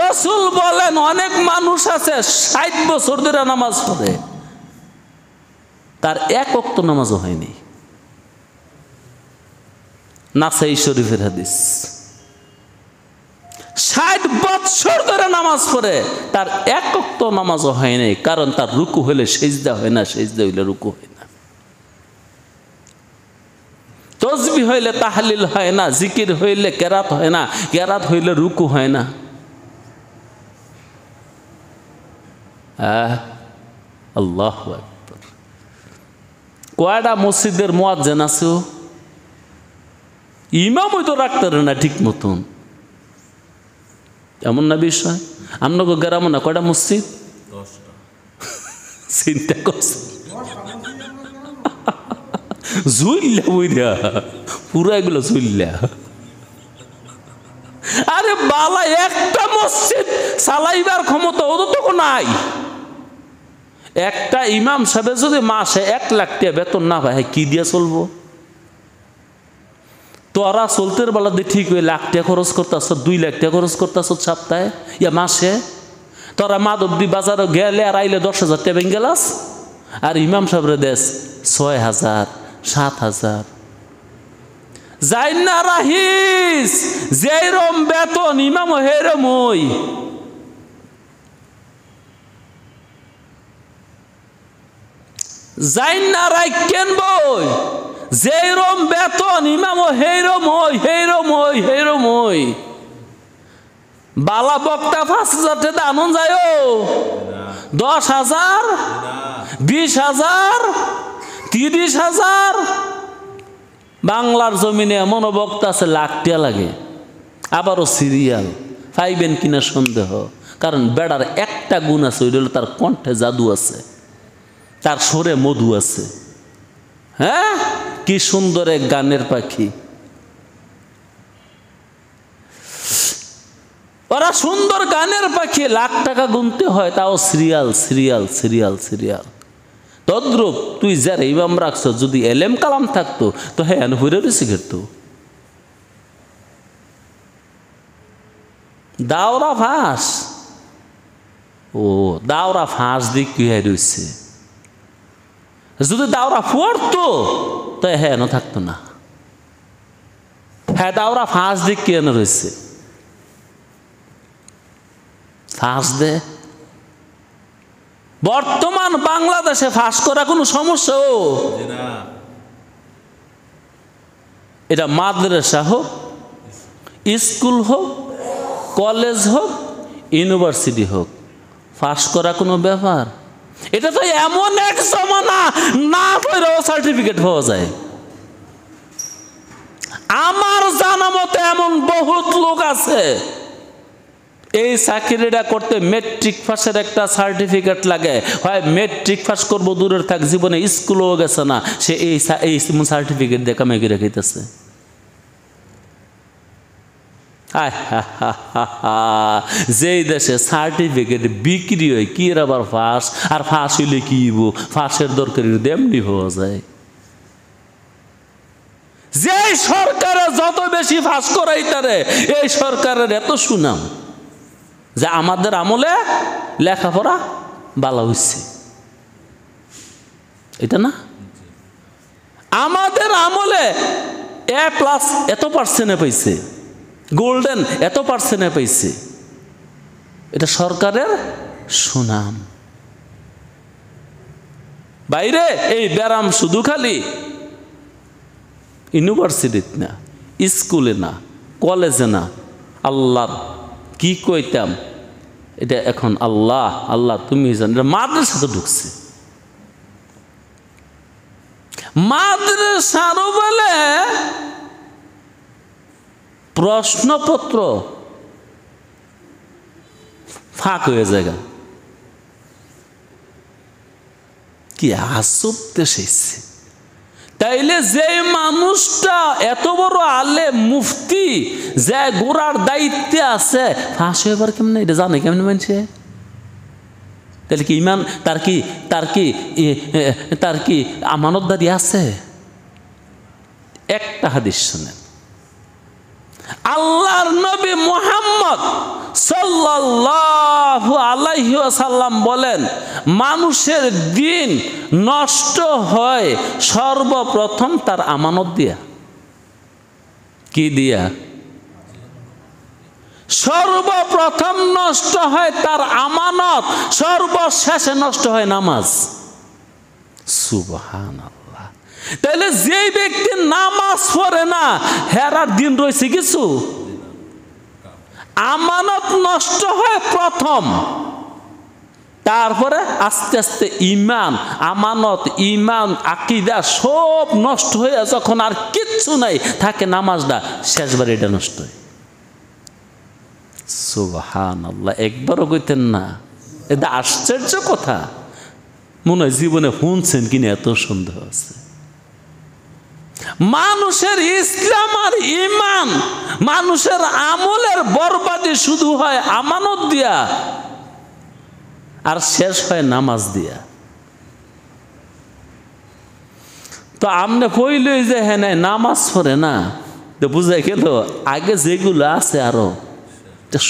রসুল বলেন অনেক মানুষ আছে 60 বছর ধরে নামাজ পড়ে, তার এক ওয়াক্ত নামাজও হয়নি। নাসাই শরীফের হাদিস। 60 বছর ধরে নামাজ পড়ে, তার এক ওয়াক্ত নামাজও হয় নাই। কারণ তার রুকু হইলে সেজদা হয় না, সেজদা হইলে রুকু হয় না, তসবিহ হইলে তাহলিল হয় না, জিকির হইলে কেরাত হয় না, কেরাত হইলে রুকু হয় না। আল্লাহু আকবার। কয়টা মসজিদের মুয়াজ্জিন আছে, ইমামই তো রাখতে পারে না ঠিক মতন। এমন না বিষয়? আপনাকে গ্রামে না কয়টা মসজিদ? 10টা। চিন্তা করছে, জুইল্লা বইরা পুরো এগুলো জুইল্লা। আরে বালা, একটা মসজিদ চালাইবার ক্ষমতা ওদের তো নাই। একটা ইমাম সাহেব যদি মাসে 1 লাখ টাকা বেতন না পায়, কি দিয়ে চলবো? তোরা চলতের বেলা দিয়ে ঠিক হয়ে 1 লাখ টাকা খরচ করতেছ, 2 লাখ টাকা খরচ করতেছ সপ্তাহে ইয়া মাসে। তোরা মাধবদী বাজারে গেলে আর আইলে 10,000 টাকা ভেঙে গেলাস, আর ইমাম সাহেবরে দেশ 6,000 7,000। যাই না রাহিস, যেরম বেতন ইমাম হেরম ওই। যাই না রাখেন বই, যেরম বেতন ইমাম হেরম ওই, হেরম ওই, হেরম ওই। বালা বক্তা 5,000 টাকা আনন্দ যায়, 10,000 20,000 30,000। বাংলার জমিনে এমন বক্তা আছে 1 লাখ টাকা লাগে, আবারও সিরিয়াল পাইবেন কিনা সন্দেহ। কারণ বেড়ার একটা গুণ আছে, ওইটা হলো তার কণ্ঠে জাদু আছে, তার সুরে মধু আছে। হ্যাঁ, কি সুন্দর এক গানের পাখি। ওরা সুন্দর গানের পাখি, 1 লাখ টাকা গুনতে হয়, তাও সিরিয়াল সিরিয়াল সিরিয়াল সিরিয়াল। তদ্রুপ তুই যার ইমাম রাখছ, যদি এলেম কালাম থাকতো তো হ্যাঁ হুইরে রয়েছে ঘেরতো। দাওরা ফাঁস, ও দাওরা ফাঁস দিক কি রয়েছে। যদি দাওরা পড়তো তো হ্যাঁ থাকতো না। হ্যাঁ, দাওরা ফাঁস দিক কি এনে রয়েছে, ফাঁস দে। বর্তমান বাংলাদেশে ফাঁস করা কোনো সমস্যা? ও এটা মাদ্রাসা হোক, স্কুল হোক, কলেজ হোক, ইউনিভার্সিটি হোক, ফাঁস করা কোনো ব্যাপার? এটা তো এমন এক জমানা, না কইরাও সার্টিফিকেট পাওয়া যায়। আমার জানা মতে এমন বহুত লোক আছে, এই চাকরিটা করতে মেট্রিক পাসের একটা সার্টিফিকেট লাগে। হয় মেট্রিক পাস করবো দূরের থাক, জীবনে স্কুলও গেছে না, সে এই সার্টিফিকেট দিয়ে কামাই রেখেছে। যেই দেশে সার্টিফিকেট বিক্রি হয়, কি আবার ফাঁস, আর ফাঁস হইলে কি ফাঁসের দরকারি এমনি হওয়া যায়। যে সরকারে যত বেশি ফাঁস করাইতারে, এই সরকারের এত সুনাম যে আমাদের আমলে লেখাপড়া বালা হইছে, এটা না? আমাদের আমলে A+ এত পার্সেন্টে পাইছে, গোল্ডেন এত পার্সেন্টে পাইছে। এটা সরকারের সুনাম। বাইরে এই ব্যারাম শুধু খালি ইউনিভার্সিটিতে না, স্কুলে না, কলেজে না। আল্লাহর কি কইতাম, এটা এখন আল্লাহ আল্লাহ তুমি জানো, এটা মাদ্রাসাতে ঢুকছে। মাদ্রাসারও বলে প্রশ্নপত্র ফাঁক হয়ে যায়। কি আজব দেশ এসেছে। তাইলে যে মানুষটা এত বড় আলেম মুফতি, যে গোড়ার দায়িত্বে আছে, ফাঁস হইবার কেমন এটা জানে কেমন মানছে? তাহলে কি ইমান তার কি আমানতদারি আছে? একটা হাদিস শুনেন, আল্লাহর নবী মুহাম্মদ সাল্লাল্লাহু আলাইহি ওয়াসাল্লাম বলেন, মানুষের দিন নষ্ট হয় সর্বপ্রথম তার আমানত দিয়া। কি দিয়া? সর্বপ্রথম নষ্ট হয় তার আমানত, সর্বশেষে নষ্ট হয় নামাজ। সুবহানাল্লাহ। তাহলে যে ব্যক্তি নামাজ পড়ে না, হেরার দিন রয়েছে কিছু। আমানত নষ্ট হয় প্রথম, তারপরে আস্তে আস্তে ইমান, আমানত, ইমান, আকীদা সব নষ্ট হয়ে যখন আর কিচ্ছু নাই থাকে, নামাজটা শেষবার এটা নষ্ট হয়। সুবহানাল্লাহ। একবারও কইতেন না? এটা আশ্চর্য কথা। মনে হয় জীবনে শুনছেন কিনা, এত সন্দেহ আছে। মানুষের ইসলাম আর ইমান, মানুষের আমলের বরবাদি শুধু হয় আমানত দিয়া, আর শেষ হয় নামাজ দিয়া। তো আমনে কইলই যে হ্যাঁ নামাজ পড়ে না, তো বুঝাই গেল আগে যেগুলো আছে আরো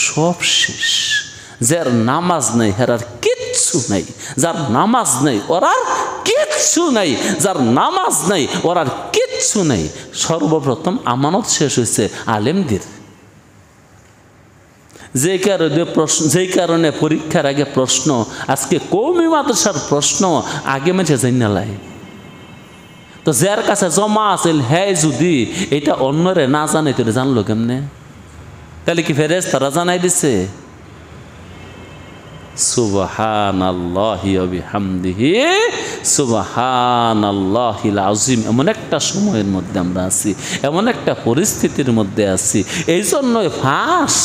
সব শেষ। যার নামাজ নেই হেরার কিচ্ছু নাই, যার নামাজ নেই ওর আর কিচ্ছু নাই, যার নামাজ নেই ওর আর কিচ্ছু নেই। সর্বপ্রথম আমানত শেষ হয়েছে আলেমদের। যেই কারণে পরীক্ষার আগে প্রশ্ন, আজকে কওমি মাদ্রাসার প্রশ্ন আগে মেঝে জানালাই। তো যার কাছে জমা আছে হ্যাঁ, যদি এটা অন্যরে না জানে তো জানলো কেমনে? তাহলে কি ফেরেশতারা জানাই দিছে? সুবহানাল্লাহি ওয়া বিহামদিহি সুবহানাল্লাহিল আযীম। এমন একটা সময়ের মধ্যে আমরা আছি, এমন একটা পরিস্থিতির মধ্যে আছি। এই জন্য ফাঁস,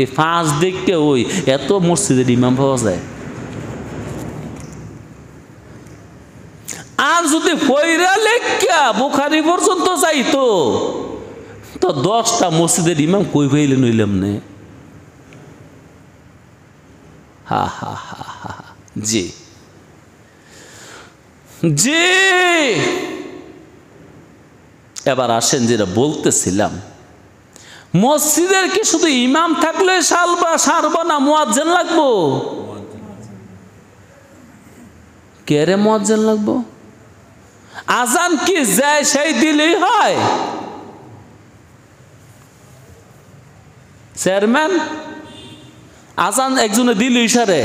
এই ফাঁস দেখতে ওই এত মসজিদের ইমাম পাওয়া যায়। আর যদি পয়রা লেখা বুখারী পর্যন্ত যাইতো, তো 10টা মসজিদের ইমাম কই পাইলে নইলাম নে। হা হা হা হা। জি জি। এবার আসেন যেটা বলতেছিলাম, মসজিদের কি শুধু ইমাম থাকলে সারবা না, মুয়াজ্জিন লাগবো? কে রে মুয়াজ্জিন লাগবো? আজান কি যায় সেই দিলেই হয়? চেয়ারম্যান, আজান একজনে দিল ইশারে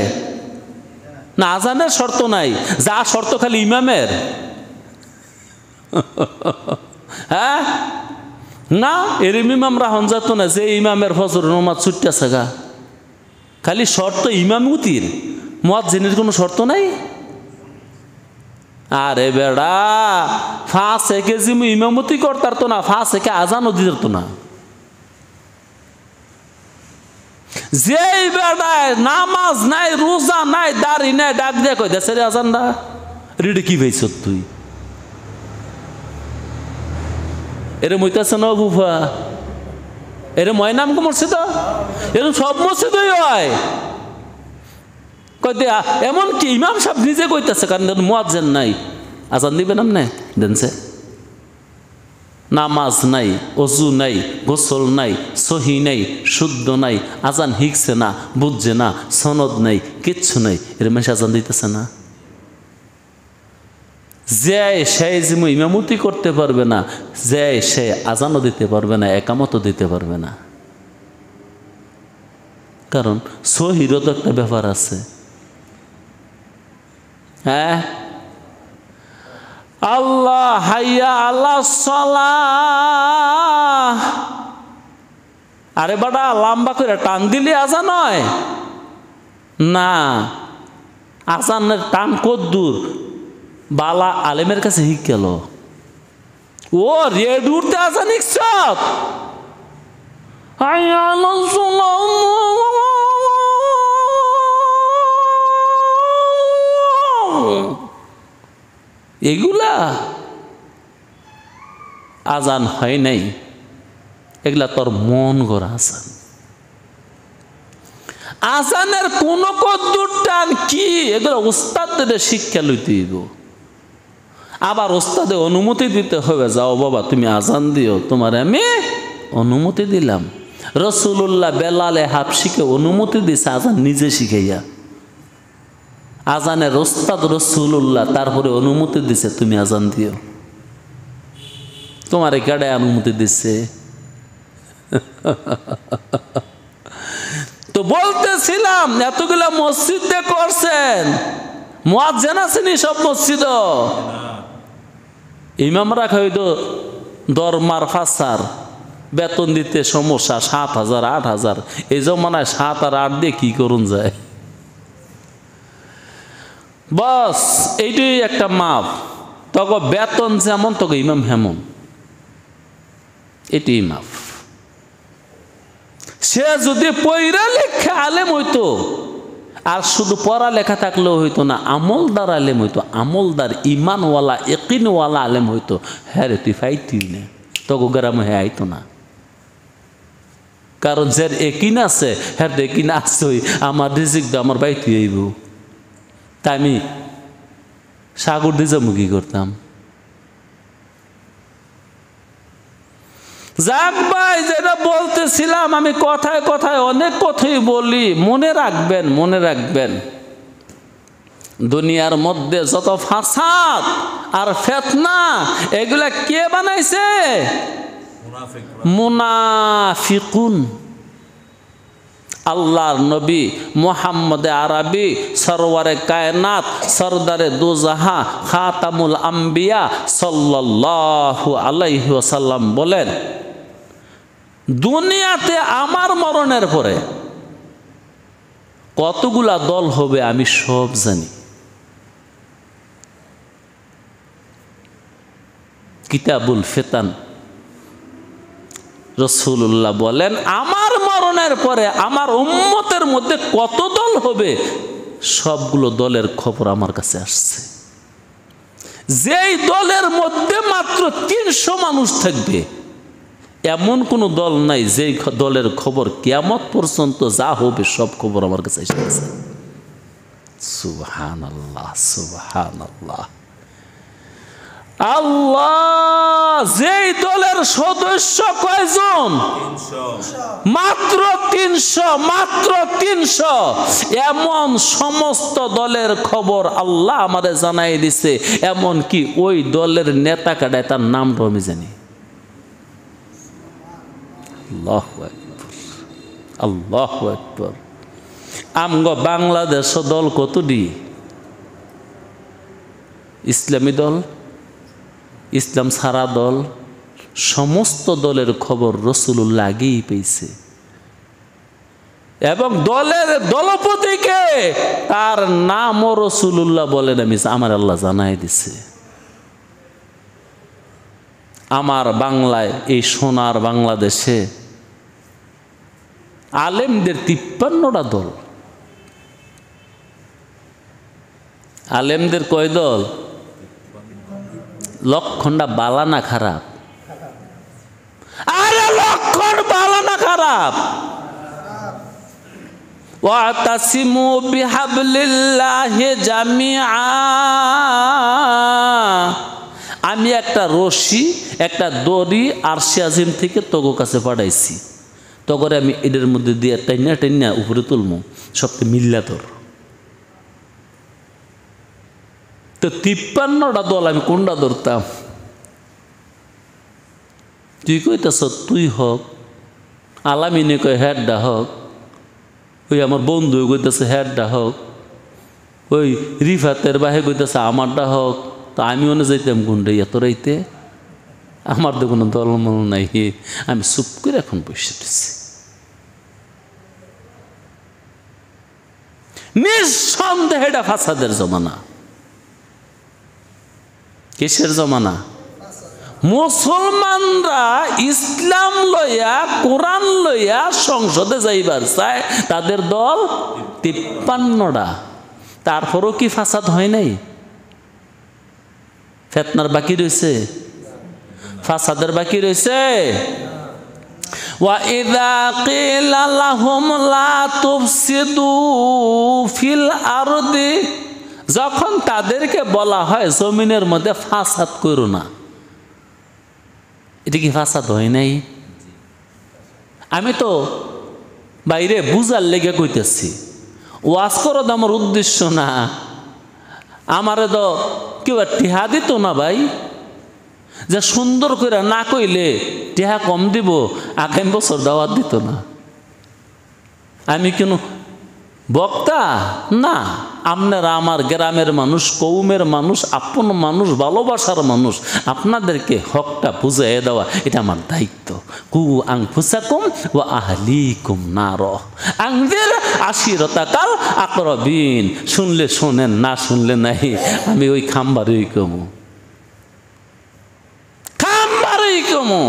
না, আজানের শর্ত নাই, যা শর্ত খালি ইমামের। হ্যাঁ না, এরম ইমামরা হন যেত না যে ইমামের ফজর নামাজ ছুটতে আছে গা, খালি শর্ত ইমামতির, মুয়াজ্জিনের কোনো শর্ত নাই। আরে বেড়া, 5 কেজি ইমামতি করতার তো না, 5 আজানও দিত না। যেই বেড়ায় নামাজ নাই, রোজা নাই, দাড়ি নাই, ডাক দিয়ে কই দেশে আজান না রেডি কি ভাইছ তুই? এরে মইতাছে না বুফা, এরে ময়নাম মসজিদ, এরকম সব মসজিদই হয়। কই দিয়া এমন কি ইমাম সাহেব নিজে কইতাছে, কারণ মুয়াজ্জিন নাই, আজান দিবেন আমনে দেনছে। নামাজ নাই, অজু নাই, গোসল নাই, সহি নাই, শুদ্ধ নাই, আজান হিকছে না, বুঝছে না, সনদ নাই, কিচ্ছু নাই, এর মেশে আজান দিতেছে না। যে সেই যে ইমামতি করতে পারবে না, যে সে আজানও দিতে পারবে না, একামতও দিতে পারবে না। কারণ সহিরও তো একটা ব্যাপার আছে। হ্যাঁ, আল্লাহ হাইয়া আল্লাহ সালাহ, আরে বাড়া লম্বা করে টান দিলে আজান হয় না। আজানের টান কদ্দুর বালা আলেমের কাছে হিক গেল। ও রেড উঠতে আজান সব এগুলা আজান হয় নাই, এগুলা তোর মন গড়া আজান। আজানের কোন কদ্দুর টান কি, এগুলো ওস্তাদের শিক্ষা লইতে দিব। আবার ওস্তাদে অনুমতি দিতে হবে, যাও বাবা তুমি আজান দিও, তোমার আমি অনুমতি দিলাম। রসুল্লাহ বেলালে হাফসিকে অনুমতি দিছে আজান নিজে শিখাইয়া। আজানের ওস্তাদ রসুল্লাহ, তারপরে অনুমতি দিছে তুমি আজান দিও। তোমার কেডায় অনুমতি দিছে? তো বলতেছিলাম এতগুলা মসজিদ করছেন, মুয়াজ্জিন আছেন সব মসজিদ, ইমামরা হয়তো দরমার ফাসার বেতন দিতে সমস্যা, 7,000 8,000, এই জমানায় 7 আর 8 দিয়ে কি করুন যায়। বস এইটাই একটা মাপ, তখন বেতন যেমন তখন ইমাম হেমন, এটাই মাপ। সে যদি পয়রা লেখা আলেম হইতো, আর শুধু পড়ালেখা থাকলেও হইতো না, আমলদার আলেম হইতো, আমলদার ইমানওয়ালা ইকিনওয়ালা আলেম হইতো, হ্যাঁ রে তুই ফাইতি না, তখন গ্রামে হ্যাঁ আইতো না। কারণ যার একিন আছে, হ্যাঁ একিন আসছই আমার রিজিক দা আমার বাইতে আইব, তাই আমি সাগর দিয়ে মুখী করতাম। যাক ভাই, যেটা বলতেছিলাম আমি, কথায় কথায় অনেক কথাই বলি, মনে রাখবেন, মনে রাখবেন। দুনিয়ার মধ্যে যত ফাসাদ আর ফিতনা, এগুলা কে বানাইছে? মুনাফিকুন। আল্লাহর নবী মুহাম্মদে আরবি সরওয়ারে কায়নাত সরদারে দুজাহা খাতামুল আম্বিয়া সাল্লাল্লাহু আলাইহি ওয়াসাল্লাম বলেন, দুনিয়াতে আমার মরণের পরে কতগুলা দল হবে আমি সব জানি। কিতাবুল ফিতান রাসূলুল্লাহ বলেন, আমার মরণের পরে আমার উম্মতের মধ্যে কত দল হবে, সবগুলো দলের খবর আমার কাছে আসছে। যেই দলের মধ্যে মাত্র 300 মানুষ থাকবে, এমন কোনো দল নাই যেই দলের খবর কিয়ামত পর্যন্ত যা হবে সব খবর আমার কাছে এসেছে। সুবহানাল্লাহ, সুবহানাল্লাহ। আল্লাহ, যেই দলের সদস্য কয়জন? মাত্র 300, মাত্র 300। এমন সমস্ত দলের খবর আল্লাহ আমাদের জানাই দিছে, এমন কি ওই দলের নেতা কাটায় তার নামটা আমি জানি। আল্লাহু আকবার, আল্লাহু আকবার। আমগো বাংলাদেশ দল কতটি? ইসলামী দল, ইসলাম ছাড়া দল, সমস্ত দলের খবর রাসূলুল্লাহ আগেই পেয়েছে। এবং দলের দলপতিকে তার নামও রাসূলুল্লাহ বলেন আমি, আমার আল্লাহ জানাই দিছে। আমার বাংলায়, এই সোনার বাংলাদেশে আলেমদের 53টা দল। আলেমদের কয় দল? লক্ষণটা বালানা খারাপ, আরে লক্ষণ বালানা খারাপ। ওয়াতাসিমু বিহাবলিল্লাহি জামিআ। আমি একটা রশি, একটা দড়ি আরশে আজিম থেকে তোগো কাছে পাঠাইছি, তগরে আমি এদের মধ্যে দিয়ে টাইনা টাইনা উপরে তুলমু, সবকে মিল্লা তোর। তো 53টা দল আমি কোনটা ধরতাম? তুই কইতেছ তুই হক, আলামিনে কয় হেডটা হক, ওই আমার বন্ধু কইতেছে হেডটা হক, ওই রিফাতের বাহে কইতেছে আমারটা হক। তো আমি মনে যাইতাম কোনটা এত রাইতে? আমার তো কোনো দলমল নাই। আমি চুপ করে এখন বসে দিচ্ছি। নিঃসন্দেহে এটা ফাসাদের জমানা। কিসের জমানা? মুসলমানরা ইসলাম লইয়া কোরআন লইয়া সংসদে যাইবার চায়, তাদের দল 53টা। তারপরও কি ফাসাদ হয় নাই? ফিতনার বাকি রয়েছে, ফাসাদের বাকি রয়েছে। ওয়া ইযা কিলা লাহুম লা তুফসিদু ফিল আরদি, যখন তাদেরকে বলা হয় জমিনের মধ্যে ফাসাদ করো না, এটা কি ফাসাদ হয় নাই? আমি তো বাইরে বুঝার লেগে কইতেছি, ওয়াজ করো তো আমার উদ্দেশ্য না। আমারে তো কেউ টিহা দিত না ভাই, যে সুন্দর করে না কইলে টিহা কম দিব, আগামী বছর দাওয়াত দিত না। আমি কেন বক্তা না, আপনারা আমার গ্রামের মানুষ, কৌমের মানুষ, আপন মানুষ, ভালোবাসার মানুষ, আপনাদেরকে হকটা বুঝাইয়া দেওয়া এটা আমার দায়িত্ব। কু আনফুসাকুম ওয়া আহলিকুম নার আনজির আশিরাতাকাল আকরাবিন। শুনলে শোনেন, না শুনলে নাই। আমি ওই খাম্বারই কমু, খাম্বারই কমু,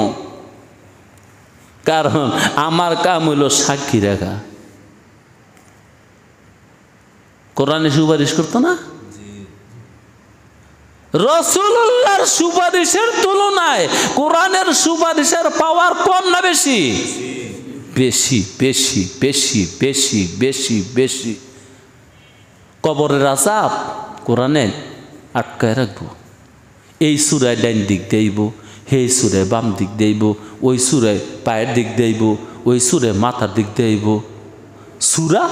কারণ আমার কাম হইল সাক্ষী রাখা। কোরআনে সুপারিশ করতো না? রাসূলুল্লাহর সুপারিশের তুলনায় কোরআনের সুপারিশের পাওয়ার কম না বেশি? বেশি বেশি বেশি বেশি বেশি বেশি। কবরের আযাব কোরআনে আটকায় রাখবো। এই সূরায় ডাইন দিক দেইব, সেই সূরায় বাম দিক দেইব, ওই সূরায় পায়ের দিক দেইব, ওই সূরায় মাথার দিক দেইব। সূরা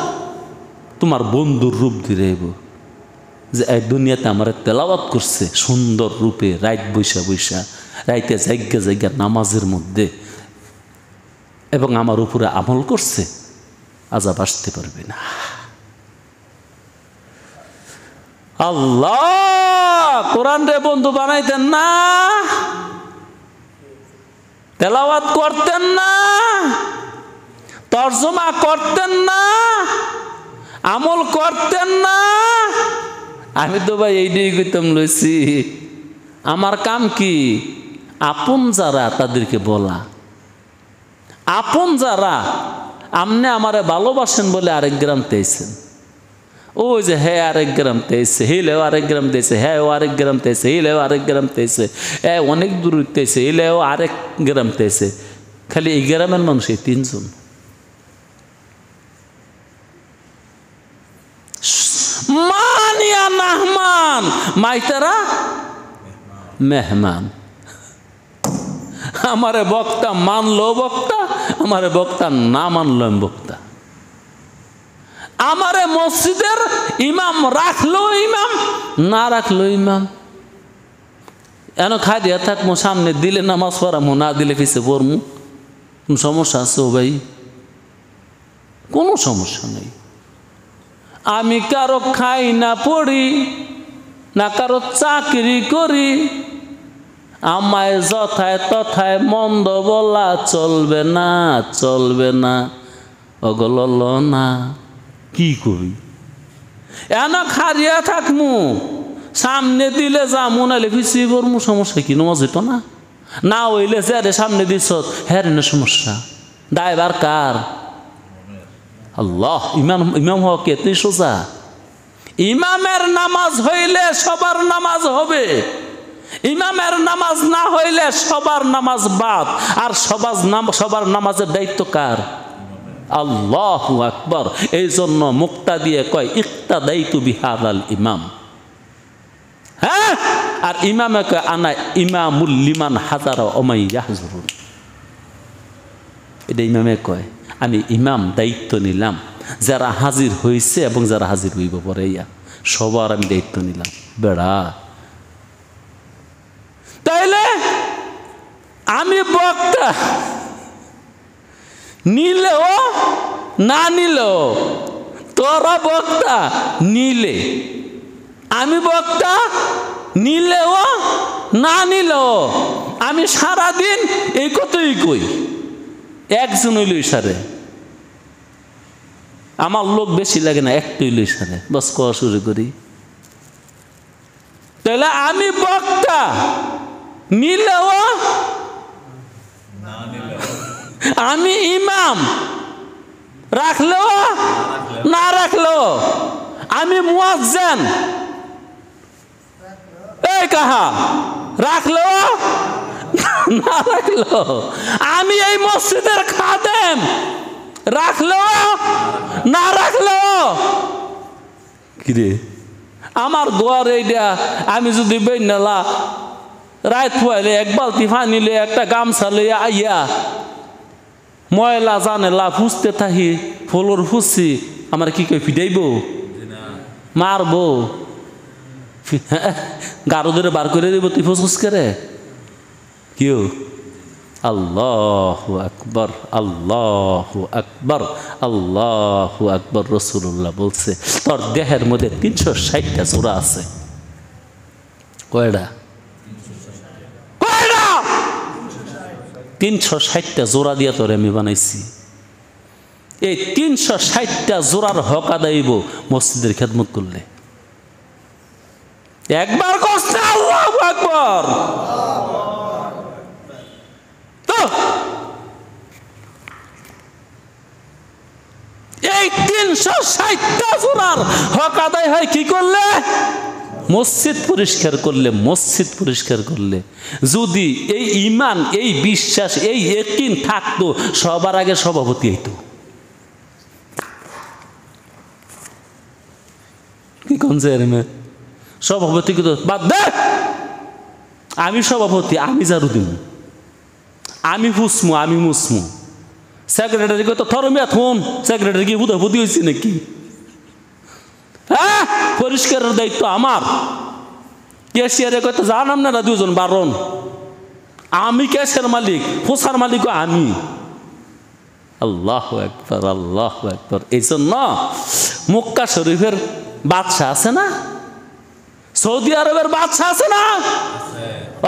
তোমার বন্ধুর রূপ দিলেইব, যে এই দুনিয়াতে আমার তেলাওয়াত করছে সুন্দর রূপে, রাইত বৈশা বৈশা, রাইতে জায়গা জায়গা নামাজের মধ্যে, এবং আমার উপরে আমল করছে, আযাব আসতে পারবে না। আল্লাহ কোরআন রে বন্ধু বানাইতেন না, তেলাওয়াত করতেন না, তরজমা করতেন না, আমল করতেন না। আমি তো ভাই এইটাই কইতাম লইছি, আমার কাম কি? আপন যারা তাদেরকে বলা, আপন যারা আমনে আমারে ভালোবাসেন বলে আরেক গ্রাম তেইছেন, ওই যে হ্যাঁ আরেক গ্রাম তেইছে, হিলেও আরেক গ্রাম তেইছে, হ্যাঁ ও আরেক গ্রাম তেইছে, হিলেও আরেক গ্রাম তেইছে, অনেক দূর তেইছে, হিলেও আরেক গ্রাম তেইছে। খালি এই গ্রামের মানুষ এই 3 জন। মানিয়া নাহমান, মাইতারা মেহমান। আমারে বক্তা মানলো বক্তা, আমারে বক্তা না মানলো বক্তা। আমারে মসজিদের ইমাম রাখলো ইমাম, না রাখলো ইমাম। এন খাই দিয়া থাকবো, সামনে দিলে নামাজ পড়ামো, না দিলে পিছে পড়মু। কোন সমস্যা আছে ও ভাই? কোনো সমস্যা নেই। আমি কারো খাই না পড়ি না, কারো চাকরি করি, আমায় যথায় তথায় মন্দ বলা চলবে না, চলবে না। অগল না কি করি, এন খারিয়া থাকমু, সামনে দিলে যামু, নাইলে পিছিয়ে পড়মু। সমস্যা কি? নমাজ হইতো না? না হইলে যে সামনে দিছ হ্যাঁ না সমস্যা। দায়বার কার? আল্লাহ। ইমাম হওয়া কি এতই সোজা? ইমামের নামাজ হইলে সবার নামাজ হবে, ইমামের নামাজ না হইলে সবার নামাজ বাদ। আর সবার নামাজের দায়িত্ব কার? আল্লাহু আকবার। এই জন্য মুক্তা দিয়ে কয় ইক্তাদাইতু বিহাদাল ইমাম। হ্যাঁ, আর ইমামে কয় আনা ইমামুল লিমান হাজারা ওমাই ইয়াহজুরুন। এটা ইমামে কয় আমি ইমাম, দায়িত্ব নিলাম যারা হাজির হয়েছে এবং যারা হাজির হইব পরে। ইয়া সবার আমি দায়িত্ব নিলাম। বেড়া তাইলে আমি বক্তা, নিলেও না নিলেও তোরা বক্তা, নিলে আমি বক্তা, নিলেও না নিলেও আমি সারাদিন এই কথাই কই। একজন হইল ইশারে, আমার লোক বেশি লাগে না, একটা হইল ইশারে, বস কওয়া শুরু করি। তাহলে আমি বক্তা, নিলেও আমি ইমাম, রাখলেও না রাখলেও আমি মুয়াজ্জিন, এই কাহা রাখলেও না রাখলেও আমি এই মসজিদের খাদেম, রাখলেও না রাখলেও কিরে আমার দোয়ার এইটা। আমি যদি বেনালা রাত ফুয়াইলে এক বালতি পানি লইয়া একটা গামছা লইয়া আইয়া ময়লা জানেলা ফুসতে থাকি, ফলর ফুসছি, আমার কি কই ফিটাইব, মারবো, গারো ধরে বার করে দিব, তুই ফুসফুস করে কেউ। আল্লাহু আকবার, আল্লাহু আকবার, আল্লাহু আকবার। রাসূলুল্লাহ বলছে তোর দেহের মধ্যে 360টা জোড়া আছে। কয়টা? 360টা জোড়া দিয়া তোরে আমি বানাইছি। এই 360টা জোড়ার হক আদায়ব মসজিদের খেদমত করলে। একবার কষ্ট আল্লাহু আকবার। তো এই 360টা জোড়ার হক আদায় হয় কি করলে? মসজিদ পরিষ্কার করলে, মসজিদ পরিষ্কার করলে। যদি এই ঈমান, এই বিশ্বাস, এই ইয়াকিন থাকতো, সবার আগে সভাপতি হইতো। কি কোনছে সভাপতি কিন্তু বাদ দে, আমি সভাপতি, আমি ঝাড়ু দিব, আমি ফুসমু, আমি মুসমু। সেক্রেটারি কত থরমিয়া থুন, সেক্রেটারি কি বুধাবুদ্ধি হয়েছে নাকি? হ্যাঁ, পরিষ্কারের দায়িত্ব আমার। ক্যাশিয়ারে কত জানাম না, দুজন বারণ, আমি ক্যাশের মালিক, ফোসার মালিকও আমি। আল্লাহু আকবার, আল্লাহু আকবার। এই জন্য মক্কা শরীফের বাদশাহ আছে না, সৌদি আরবের বাদশাহ আছে না,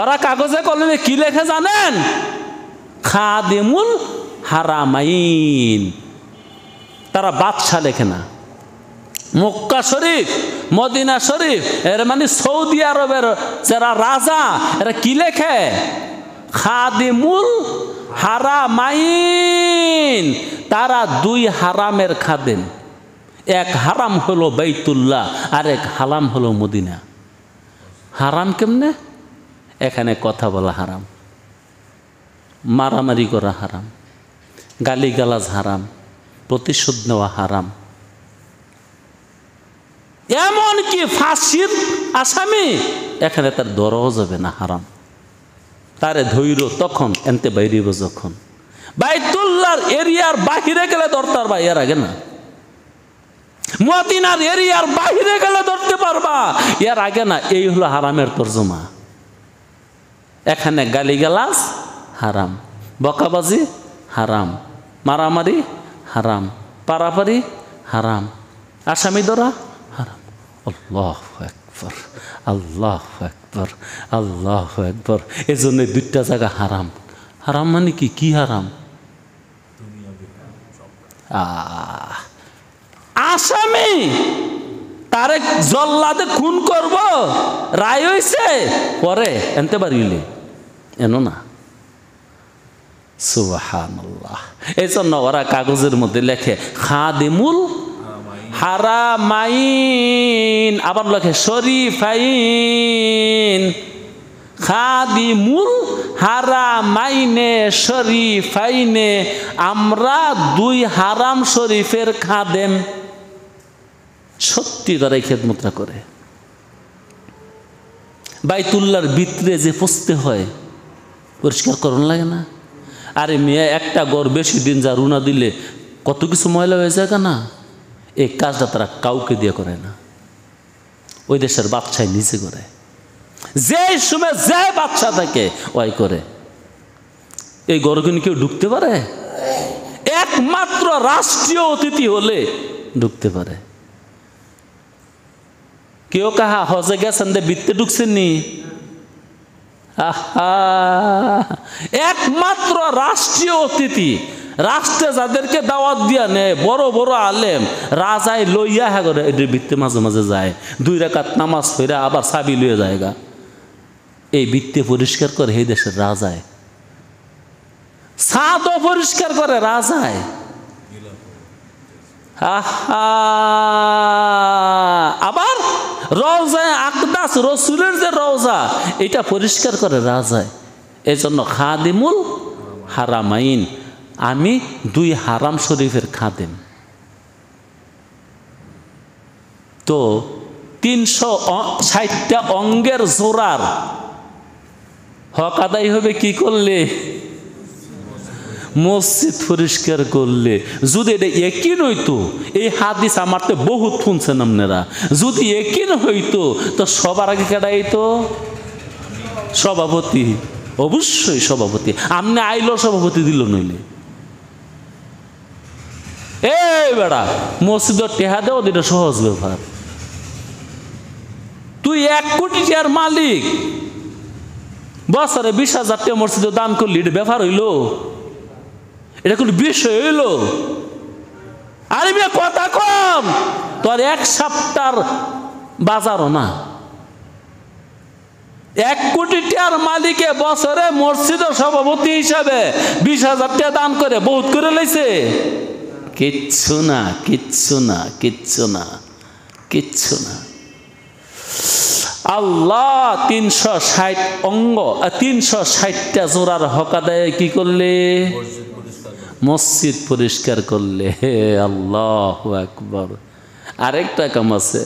ওরা কাগজে কলমে কি লেখে জানেন? খাদিমুল হারামাইন। তারা বাদশাহ লেখে না। মক্কা শরীফ, মদিনা শরীফ, এর মানে সৌদি আরবের যারা রাজা, এরা কি লেখে? খাদিমুল হারামাইন। তারা দুই হারামের খাদেম। এক হারাম হলো বাইতুল্লাহ, আর এক হারাম হলো মদিনা। হারাম কেমনে? এখানে কথা বলা হারাম, মারামারি করা হারাম, গালিগালাজ হারাম, প্রতিশোধ নেওয়া হারাম, এমনকি ফাঁসির আসামি এখানে তার ধরাও যাবে না, হারাম। তারে ধৈর্য তখন এনতে বাইরিব যখন। বাইতুল্লাহর এরিয়ার বাহিরে গেলে ধরতে পারবা, এর আগে না। মদিনার এরিয়ার বাহিরে গেলে ধরতে পারবা, এর আগে না। এই হলো হারামের তর্জমা। এখানে গালিগালাজ হারাম, বকাবাজি হারাম, মারামারি হারাম, পারাপারি হারাম, আসামি ধরা হারাম। আল্লাহু আকবার, আল্লাহু আকবার, আল্লাহু আকবার। এজন্য দুইটা জায়গা হারাম। হারাম মানে কি? কি হারাম? আসামি তারে জল্লাদে খুন করব, রায় হইছে পরে এনতে পারিলে এনো না। সুবহানাল্লাহ। এই জন্য ওরা কাগজের মধ্যে লেখে খাদিমুল হারামাইন, আবার লেখে শরীফাইন। খাদিমুল হারামাইনে শরীফাইনে, আমরা দুই হারাম শরীফের খাদেম। সত্যি তারা খেদমতরা করে। বাইতুল্লাহর ভিতরে যে পচতে হয়, পরিষ্কার করন লাগে না? আরে মেয়ে, একটা গড় বেশি দিন যা রুনা দিলে কত কিছু ময়লা হয়ে যায় না। এই কাজটা তারা কাউকে দিয়ে করে না। ওই দেশের বাদশাহ নিচে করে, যে সময় যে বাদশা থাকে ওই করে। এই ঘরে কিন্তু কেউ ঢুকতে পারে? একমাত্র রাষ্ট্রীয় অতিথি হলে ঢুকতে পারে। কেউ কাহা হজে গেছেন দে বৃত্তে ঢুকছেন নি? একমাত্র রাষ্ট্রীয় অতিথি, রাষ্ট্রে যাদেরকে দাওয়াত দিয়া নেয়, বড় বড় আলেম, রাজায় লইয়া হ্যাঁ করে এদের বৃত্তে মাঝে মাঝে যায়, 2 রাকাত নামাজ পড়ে আবার চাবি লইয়া যায়গা। এই বৃত্তে পরিষ্কার করে এই দেশের রাজায়, ছাদও পরিষ্কার করে রাজায়। আবার রওজায়ে আকদাস, রসুলের যে রওজা, এটা পরিষ্কার করে রাজায়। এই জন্য খাদিমুল হারামাইন, আমি 2 হারাম শরীফের খাদেম। তো 360টা অঙ্গের জোরার হক আদায় হবে কি করলে? মসজিদ পরিষ্কার করলে। যদি এটা একিন হইতো, এই হাদিস আমার তো বহুত শুনছেন আপনারা, যদি একিন হইতো তো সবার আগে কেডাই তো? সভাপতি, অবশ্যই সভাপতি। আমনে আইলো সভাপতি দিল নইলে এই বেড়া মসজিদের টেহা দেও, এটা সহজ ব্যাপার। তুই 1 কোটি টাকার মালিক, বছরে 20,000 টাকা মসজিদে দান করলি, এটা ব্যাপার হইলো? এটা কোন বিষয় হইলো? আরে বে কথা কম, তোর 1 সপ্তাহ বাজারও না। 1 কোটি টাকার মালিকে বছরে মসজিদের সভাপতি হিসাবে 20,000 টাকা দান করে বহুত করে লাইছে? কিচ্ছু না, কিচ্ছু না, কিচ্ছু না, কিচ্ছু না। আল্লাহ 360 অঙ্গ, 360টা জোড়ার হক আদায় কি করলে? মসজিদ পরিষ্কার করলে। আল্লাহু আকবার। আরেকটা কাম আছে,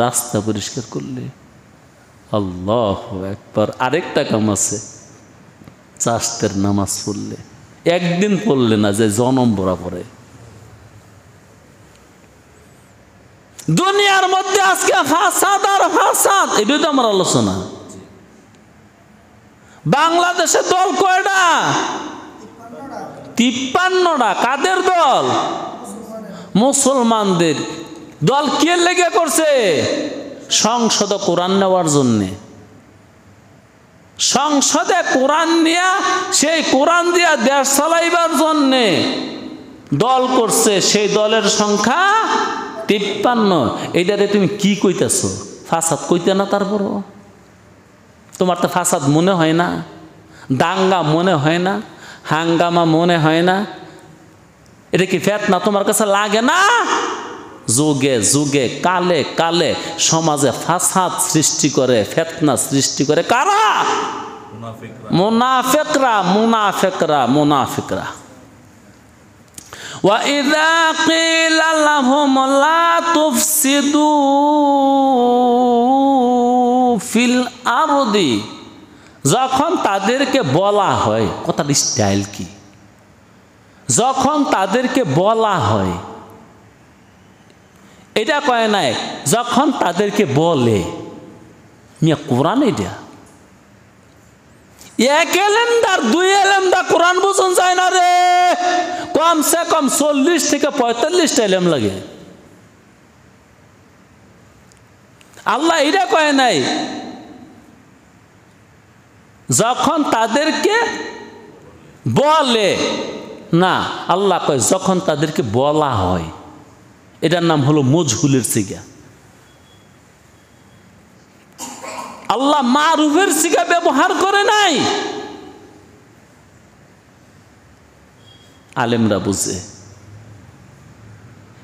রাস্তা পরিষ্কার করলে। আল্লাহু আকবার। আরেকটা কাম আছে, চাষতের নামাজ পড়লে। একদিন পড়লে না, যে জনম ভরা পড়ে। দুনিয়ার মধ্যে আজকে ফাসাদ আর ফাসাদ, এটাই তো আমার আলোচনা। বাংলাদেশে দল কয়টা? 53টা। কাদের দল? মুসলমানদের দল। কে লেগে করছে? সংসদে কোরআন নেওয়ার জন্যে। সংসদে কোরআন নিয়া, সেই কোরআন দিয়া দেশ চালাইবার জন্যে দল করছে। সেই দলের সংখ্যা 53। এইটারে তুমি কি কইতেছ? ফাসাদ কইতে না? তারপরও তোমার তো ফাসাদ মনে হয় না? দাঙ্গা মনে হয় না? হাঙ্গামা মনে হয় না? এটা কি ফিতনা তোমার কাছে লাগে না? যুগে যুগে, কালে কালে সমাজে ফাসাদ সৃষ্টি করে, ফিতনা সৃষ্টি করে কারা? মুনাফিকরা, মুনাফিকরা, মুনাফিকরা। وَإِذَا قِيلَ لَهُمْ لَا تُفْسِدُوا فِي الْأَرْضِ, যখন তাদেরকে বলা হয়, কথার স্টাইল কি? যখন তাদেরকে বলা হয়, এটা কয় নাই, যখন তাদেরকে বলে, মিয়া কোরআন এটা 1 এলেমদার 2 এলেমদা কোরআন বুঝুন যায় না রে। কমসে কম 40 থেকে 45টা এলেম লাগে। আল্লাহ এটা কয় নাই যখন তাদেরকে বলে, না, আল্লাহ কয় যখন তাদেরকে বলা হয়। এটার নাম হলো মজহুলের সিগা। আল্লাহ মারুফের সিগা ব্যবহার করে নাই। আলেমরা বুঝে।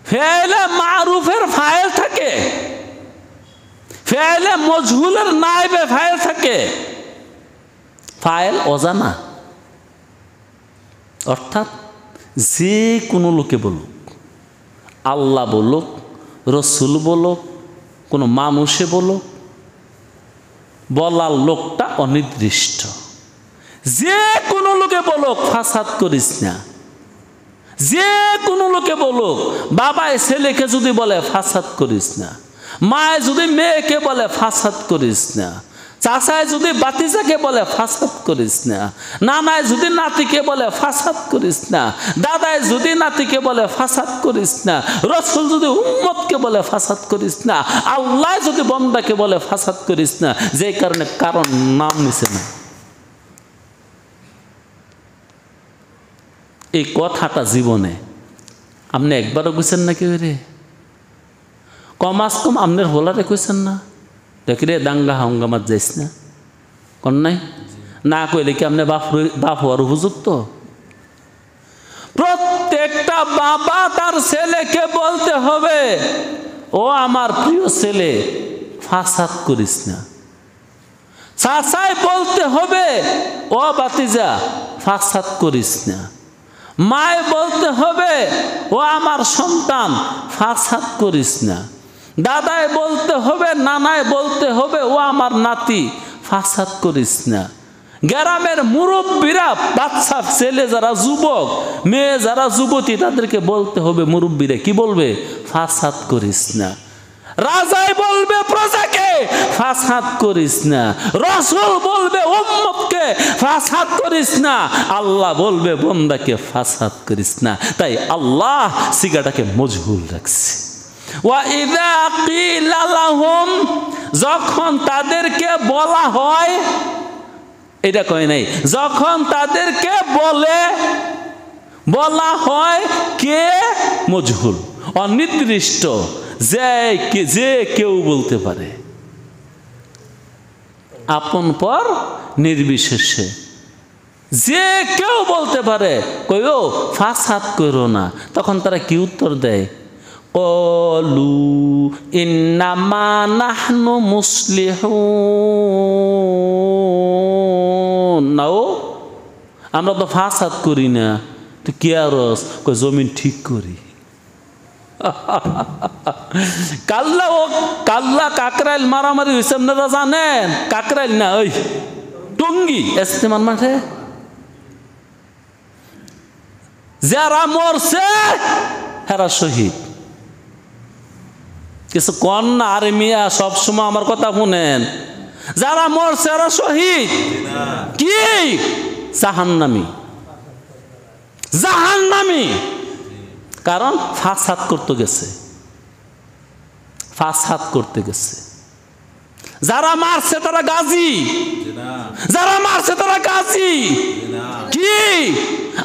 ফেলে মারুফের ফাইল থাকে, ফেলে মজহুলের নাইবে ফাইল থাকে। ফাইল অজানা, অর্থাৎ যে কোনো লোকে বলুক, আল্লাহ বলুক, রসুল বলুক, কোনো মানুষে বলুক, বলার লোকটা অনির্দিষ্ট। যে কোনো লোকে বলুক ফাসাদ করিস না, যে কোনো লোকে বলুক, বাবা ছেলেকে যদি বলে ফাসাদ করিস না, মায় যদি মেয়েকে বলে ফাসাদ করিস না, চাচায় যদি বাতিজাকে বলে ফাসাদ করিস না, নানায় যদি নাতিকে বলে ফাসাদ করিস না, দাদায় যদি নাতিকে বলে ফাসাদ করিস না, রসুল যদি উম্মতকে বলে ফাসাদ করিস না, আল্লাহ যদি বন্দাকে বলে ফাসাদ করিস না, যে কারণে কারণ নাম নিছে না। এই কথাটা জীবনে আপনি একবারও কইছেন না? কেউ রে কমাস কম আপনার হোলারে কইছেন না? দেখি রে দাঙ্গা হাঙ্গামাত যাইস না, কন নাই? না কইলে কি আপনি বাপ হওয়ার উপযুক্ত? প্রত্যেকটা বাবা তার ছেলেকে বলতে হবে, ও আমার প্রিয় ছেলে ফাসাদ করিস না। চাচাই বলতে হবে, ও বাতিজা ফাসাদ করিস না। মায় বলতে হবে, ও আমার সন্তান ফাসাদ করিস না। দাদায় বলতে হবে, নানায় বলতে হবে, ও আমার নাতি ফাসাদ করিস না। গ্রামের মুরব্বীরা, বাচ্চা ছেলে যারা যুবক, মেয়ে যারা যুবতী, তাদেরকে বলতে হবে, মুরব্বীরা কি বলবে? ফাসাদ করিস না। রাজাই বলবে প্রজাকে ফাসাদ করিস না, রসুল বলবে উম্মতকে ফাসাদ করিস না, আল্লাহ বলবে বন্দাকে ফাসাদ করিস না। তাই আল্লাহ সিগাটাকে মজহুল রাখছে। ওয়াইদা কিলা লাহুম, যখন তাদেরকে বলা হয়, এটা কয় নাই, যখন তাদেরকে বলা হয়, কে? মজহুল, অনির্দিষ্ট, যে কেউ বলতে পারে, আপন পর নির্বিশেষে যে কেউ বলতে পারে, কইও ফাসাদ করো না। তখন তারা কি উত্তর দেয়? ক্বালু ইন্নামা নাহনু মুসলিহুন, নাও আমরা তো ফাসাদ করি না, তো কি আর জমিন ঠিক করি। কাল্লা কাকরাইল মারামারি হয়েছে আপনারা জানেন? কাকরাইল না, ওই টঙ্গী ইস্তেমার মাঠে যারা মরছে হেরা শহীদ। কিছু কন না আরে মিয়া, সবসময় আমার কথা শুনেন। যারা মরছে এরা শহীদ কি? জাহান্নামী, জাহান্নামী। কারণ ফাসাদ করতে গেছে, ফাসাদ করতে গেছে। যারা মারছে তারা গাজী, যারা মারছে তারা গাজী। কি?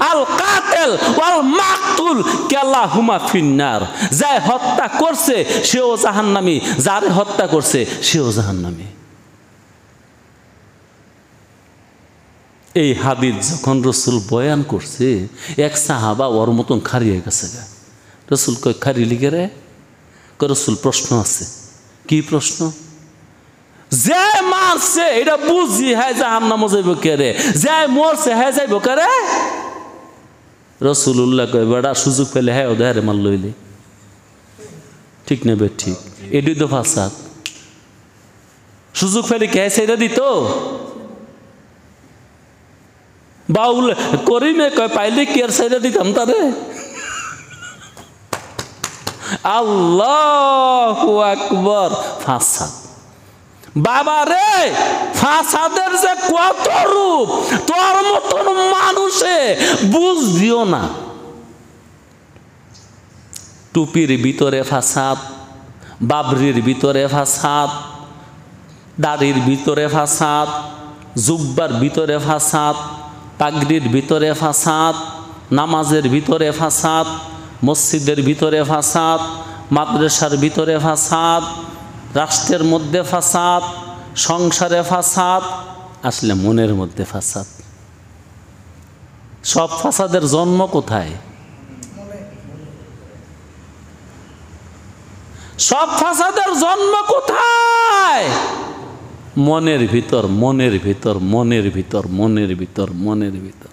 আল কাতেল ওয়াল মাকতুল কালাহুমা ফিন্নার। যে হত্যা করছে সেও জাহান্নামী, যারে হত্যা করছে সেও জাহান্নামী। এই হাদিস যখন রসুল বয়ান করছে, এক সাহাবা ওর মতন খারিয়ে গেছে। রসুল কয় খারি লিখে রে? রসুল প্রশ্ন আছে। কি প্রশ্ন? যে মারছে এটা বুঝি হ্যাঁ জাহান্নামে যাইব কে রে? যে মরছে হ্যাঁ যাইব কে রে? রসুল্লাহ কয় বেড়া সুযোগ পেলে হ্যাঁ ওদের মার লইলে। ঠিক নেবে ঠিক, এটি তো ফাসাদ। সুযোগ পেলে কে সেটা দিত? বাউল করিমে কয় পাইলে কি আর সাইডা দিতাম তারে? আল্লাহু আকবার। ফাসাদ বাবা রে, ফাসাদের যে কত রূপ, তোর মতন মানুষে বুঝ দিও না। টুপির ভিতরে ফাসাদ, বাবরির ভিতরে ফাসাদ, দাড়ির ভিতরে ফাসাদ, জুব্বার ভিতরে ফাসাদ, পাগড়ির ভিতরে ফাসাদ, নামাজের ভিতরে ফাসাদ, মসজিদের ভিতরে ফাসাদ, মাদ্রাসার ভিতরে ফাসাদ, রাষ্ট্রের মধ্যে ফাসাদ, সংসারে ফাসাদ, আসলে মনের মধ্যে ফাসাদ। সব ফাসাদের জন্ম কোথায়? সব ফাসাদের জন্ম কোথায়? মনের ভিতর, মনের ভিতর, মনের ভিতর, মনের ভিতর, মনের ভিতর।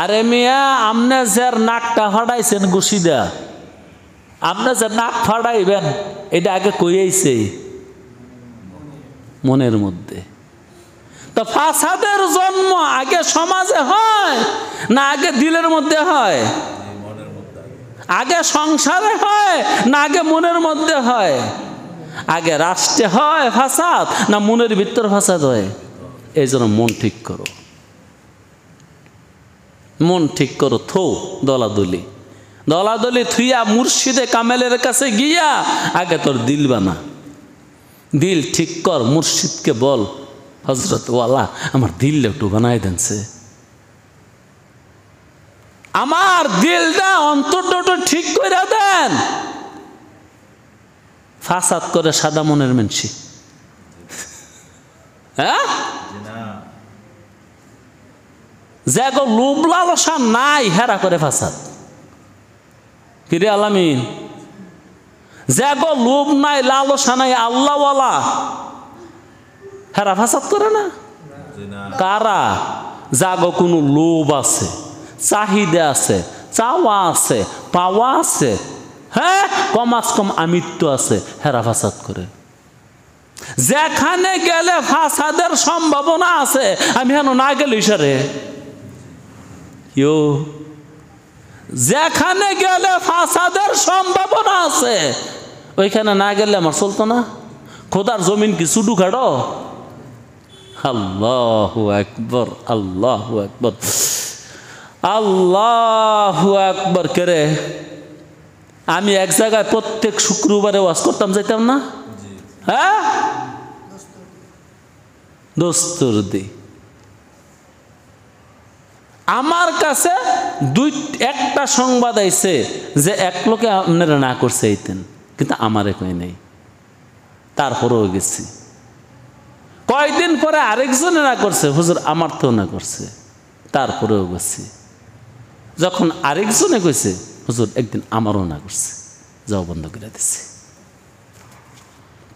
আরে মিয়া, আপনি যার নাকটা ফাটাইছেন গুছিদা, আপনি যে নাক ফাটাইবেন এটা আগে কইয়াইছে মনের মধ্যে। তো ফাসাদের জন্ম আগে সমাজে হয় না আগে দিলের মধ্যে হয়? আগে সংসারে হয় না আগে মনের মধ্যে হয়? আগে রাষ্ট্রে হয় ফাসাদ না মনের ভিতর ফাসাদ হয়? এই জন্য মন ঠিক করো, মন ঠিক করো। থো দলাদলি, দলাদলি থুইয়া মুর্শিদে কামেলের কাছে গিয়া আগে তোর দিল বানা, দিল ঠিক কর। মুর্শিদকে বল, হজরত ওয়ালা আমার দিল একটু বানাই দেনছে, আমার দিলটা অন্তরটা ঠিক করে দেন। ফাসাদ করে সাদা মনের মানসি, হ্যাঁ, যে গো লোভ লালসা নাই হেরা করে ফাসাদ। কিরে আলামিন, যে গো লোভ নাই লালসা নাই আল্লাহওয়ালা হেরা ফাসাদ করে না? কারা? যাগো কোনো লোভ আছে, চাহিদা আছে, চাওয়া আছে, পাওয়া আছে, হ্যাঁ কমাস কম আমিত্ব আছে, হেরা ফাসাদ করে। যেখানে গেলে ফাসাদের সম্ভাবনা আছে, আমি হেন না গেলে ইশারে যেখানে গেলে ফাসাদের সম্ভাবনা আছে ওইখানে না গেলে আমার চলতো না। খোদার জমিন কি সুডু খাড়ো? আল্লাহু আকবার, আল্লাহু আকবার, আল্লাহু আকবার। করে আমি এক জায়গায় প্রত্যেক শুক্রবারে ওয়াজ করতাম, যাইতাম না? হ্যাঁ, দোস্তরদি আমার কাছে একটা সংবাদ আইছে যে এক লোকে আপনারা না করছে এইতেন, কিন্তু আমারে কই নাই, তারপরেও গেছি। কয়দিন পরে আরেকজনে না করছে, হুজুর আমার তো না করছে, তারপরেও গেছি। যখন আরেকজনে কইছে হুজুর একদিন আমারও না করছে, যাও বন্ধ করে দিছি।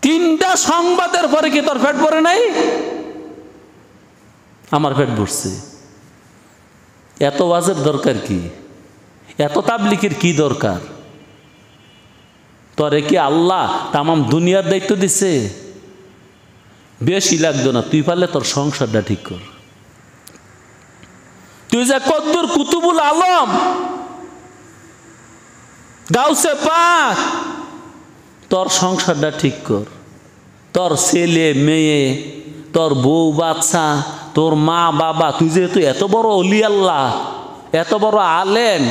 তিনটা সংবাদের পরে কি তোর পেট ভরে নাই? আমার পেট ভরছে। এত ওয়াজের দরকার কি? এত তাবলিগের কি দরকার? তোরে কি আল্লাহ তামাম দুনিয়ার দায়িত্ব দিছে? বেশি লাগতো না, তুই পারলে তোর সংসারটা ঠিক কর। তুই যে কদ্দুর কুতুবুল আলম, গাউসে পাক, তোর সংসারটা ঠিক কর। তোর ছেলে মেয়ে, তোর বউ বাচ্চা, তোর মা বাবা, তুই যেহেতু এত বড় অলি আল্লাহ, এত বড় আলেম,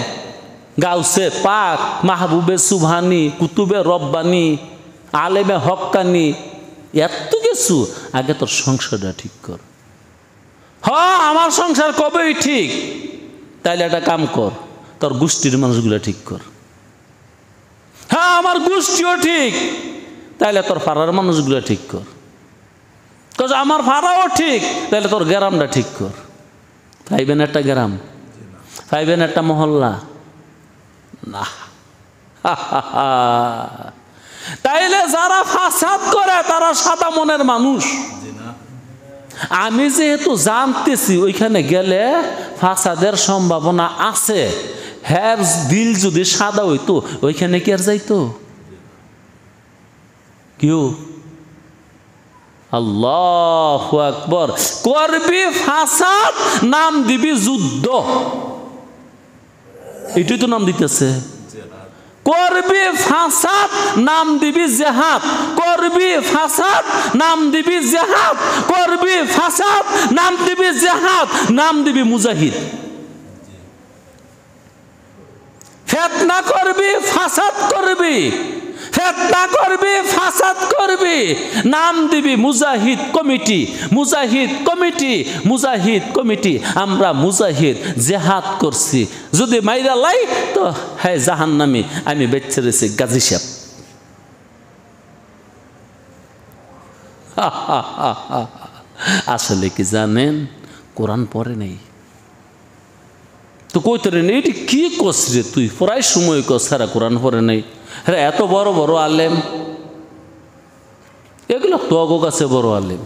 গাউসে পাক, মাহবুবে সুবহানি, কুতুবে রব্বানি, আলেমে হক্কানি, এত কিছু, আগে তোর সংসারটা ঠিক কর। হ্যাঁ আমার সংসার কবেই ঠিক, তাইলে একটা কাম কর, তোর গোষ্ঠীর মানুষগুলো ঠিক কর। হ্যাঁ আমার গোষ্ঠীও ঠিক, তাইলে তোর পাড়ার মানুষগুলো ঠিক কর। আমার ভাড়াও ঠিক, তাহলে তোর গ্রামটা ঠিক কর। পাইবেন একটা গ্রাম, পাইবেন একটা মহল্লা না। তাইলে যারা ফাসাদ করে তারা সাদা মনের মানুষ। আমি যেহেতু জানতেছি ওইখানে গেলে ফাসাদের সম্ভাবনা আছে, হ্যাঁ দিল যদি সাদা হইতো ওইখানে কি আর যাইতো? কেউ আল্লাহু আকবার। করবি ফাসাদ, নাম দিবি যুদ্ধ, এটাই তো নাম দিতেছে। করবি ফাসাদ, নাম দিবি জেহাদ। করবি ফাসাদ, নাম দিবি জেহাদ। করবি ফাসাদ, নাম দিবি জেহাদ, নাম দিবি মুজাহিদ। ফিতনা করবি, ফাসাদ করবি, ফিতনা করবি, ফাসাদ করবি, নাম দিবি মুজাহিদ কমিটি। মুজাহিদ কমিটি, মুজাহিদ কমিটি। আমরা মুজাহিদ জেহাদ করছি, যদি মাইরা লাই তো হ্যাঁ জাহান্নামী, আমি বেঁচে রয়েছি গাজী সাহেব। আসলে কি জানেন, কোরআন পড়ে নাই তো কইতে নেই, এটি কি কস রে তুই, প্রায় সময় কস সারা কোরআন পড়ে নাই। হ্যাঁ এত বড় বড় আলেম, এগুলো তোগো কাছে বড় আলেম।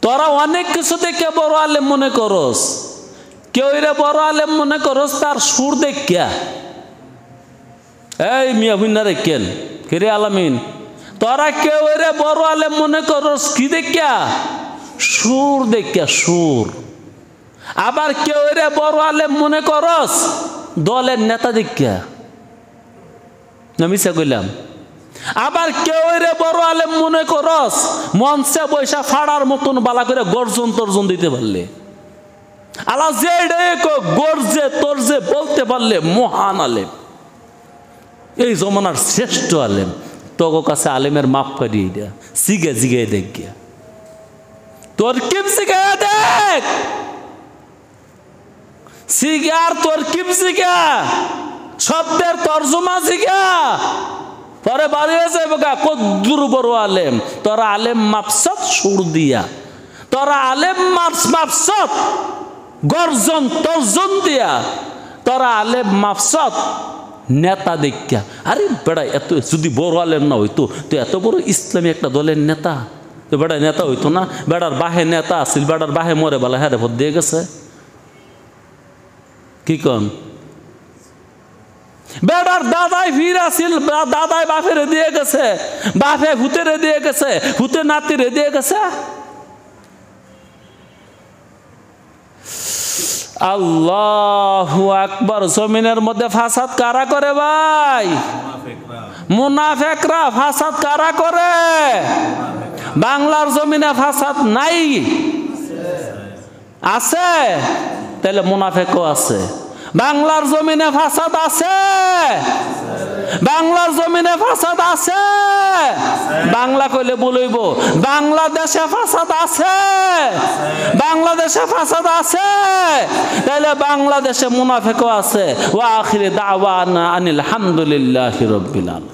তোরা অনেক কিছু দেখে বড় আলেম মনে করস, কেউ এরা বড় আলেম মনে করস তার সুর দেখিয়া। এই মিয়া ভুইনারে কেন কিরে আলামিন, তোরা কেউ এরা বড় আলেম মনে করস কি দেখিয়া? সুর দেখিয়া, সুর। আবার কেউ রে বড় আলেম মনে করস দলের নেতা দীক্ষা, মিশা কইলাম। আবার কেউ রে বড় আলেম মনে করস মঞ্চে বৈশা ফাড়ার মতন বালা করে গর্জন তর্জন দিতে পারলে, আলা যে গর্জে তর্জে বলতে পারলে মহান আলেম, এই জমানার শ্রেষ্ঠ আলেম। তোর কাছে আলেমের মাপ করিয়ে দেয়া, জিগে জিগে দেখ গিয়া তোর কিম জিগে দেখ, সিগার তোর কিম জিগা, শব্দের তর্জমা জিগা, পরে বাড়ি হয়েছে কদ্দুর বড় আলেম। তোরা আলেম মাপসত সুর দিয়া, তোরা আলেম মাপসত গর্জন তর্জন দিয়া, তোরা আলেম মাপসত নেতা দেখা। আরে বেড়া এত যদি বড় আলেম না হইতো তো এত বড় ইসলামী একটা দলের নেতা তো বেড়া নেতা হইতো না। বেড়ার বাহে নেতা আসিল, বেড়ার বাহে মরে বেলা হ্যাঁ ভোট দিয়ে গেছে। কি কন? বেড়ার দাদাই ফির আসিল, দাদাই বাপেরে দিয়ে গেছে, বাপে ভূতেরে দিয়ে গেছে, ভূতে নাতিরে দিয়ে গেছে। আল্লাহু আকবার। জমিনের মধ্যে ফাসাদ কারা করে ভাই? মুনাফিকরা। ফাসাদ কারা করে? বাংলার জমিনে ফাসাদ নাই? আছে? তাহলে মুনাফিকও আছে। বাংলার জমিনে ফাসাদ আছে? বাংলার জমিনে ফাসাদ আছে? বাংলা কইলে বলইব বাংলাদেশে ফাসাদ আছে? বাংলাদেশে ফাসাদ আছে? তাহলে বাংলাদেশে মুনাফিকও আছে। ওয়া আখিরি দাওয়ানা আনিল হামদুলিল্লাহি রাব্বিল আলামিন।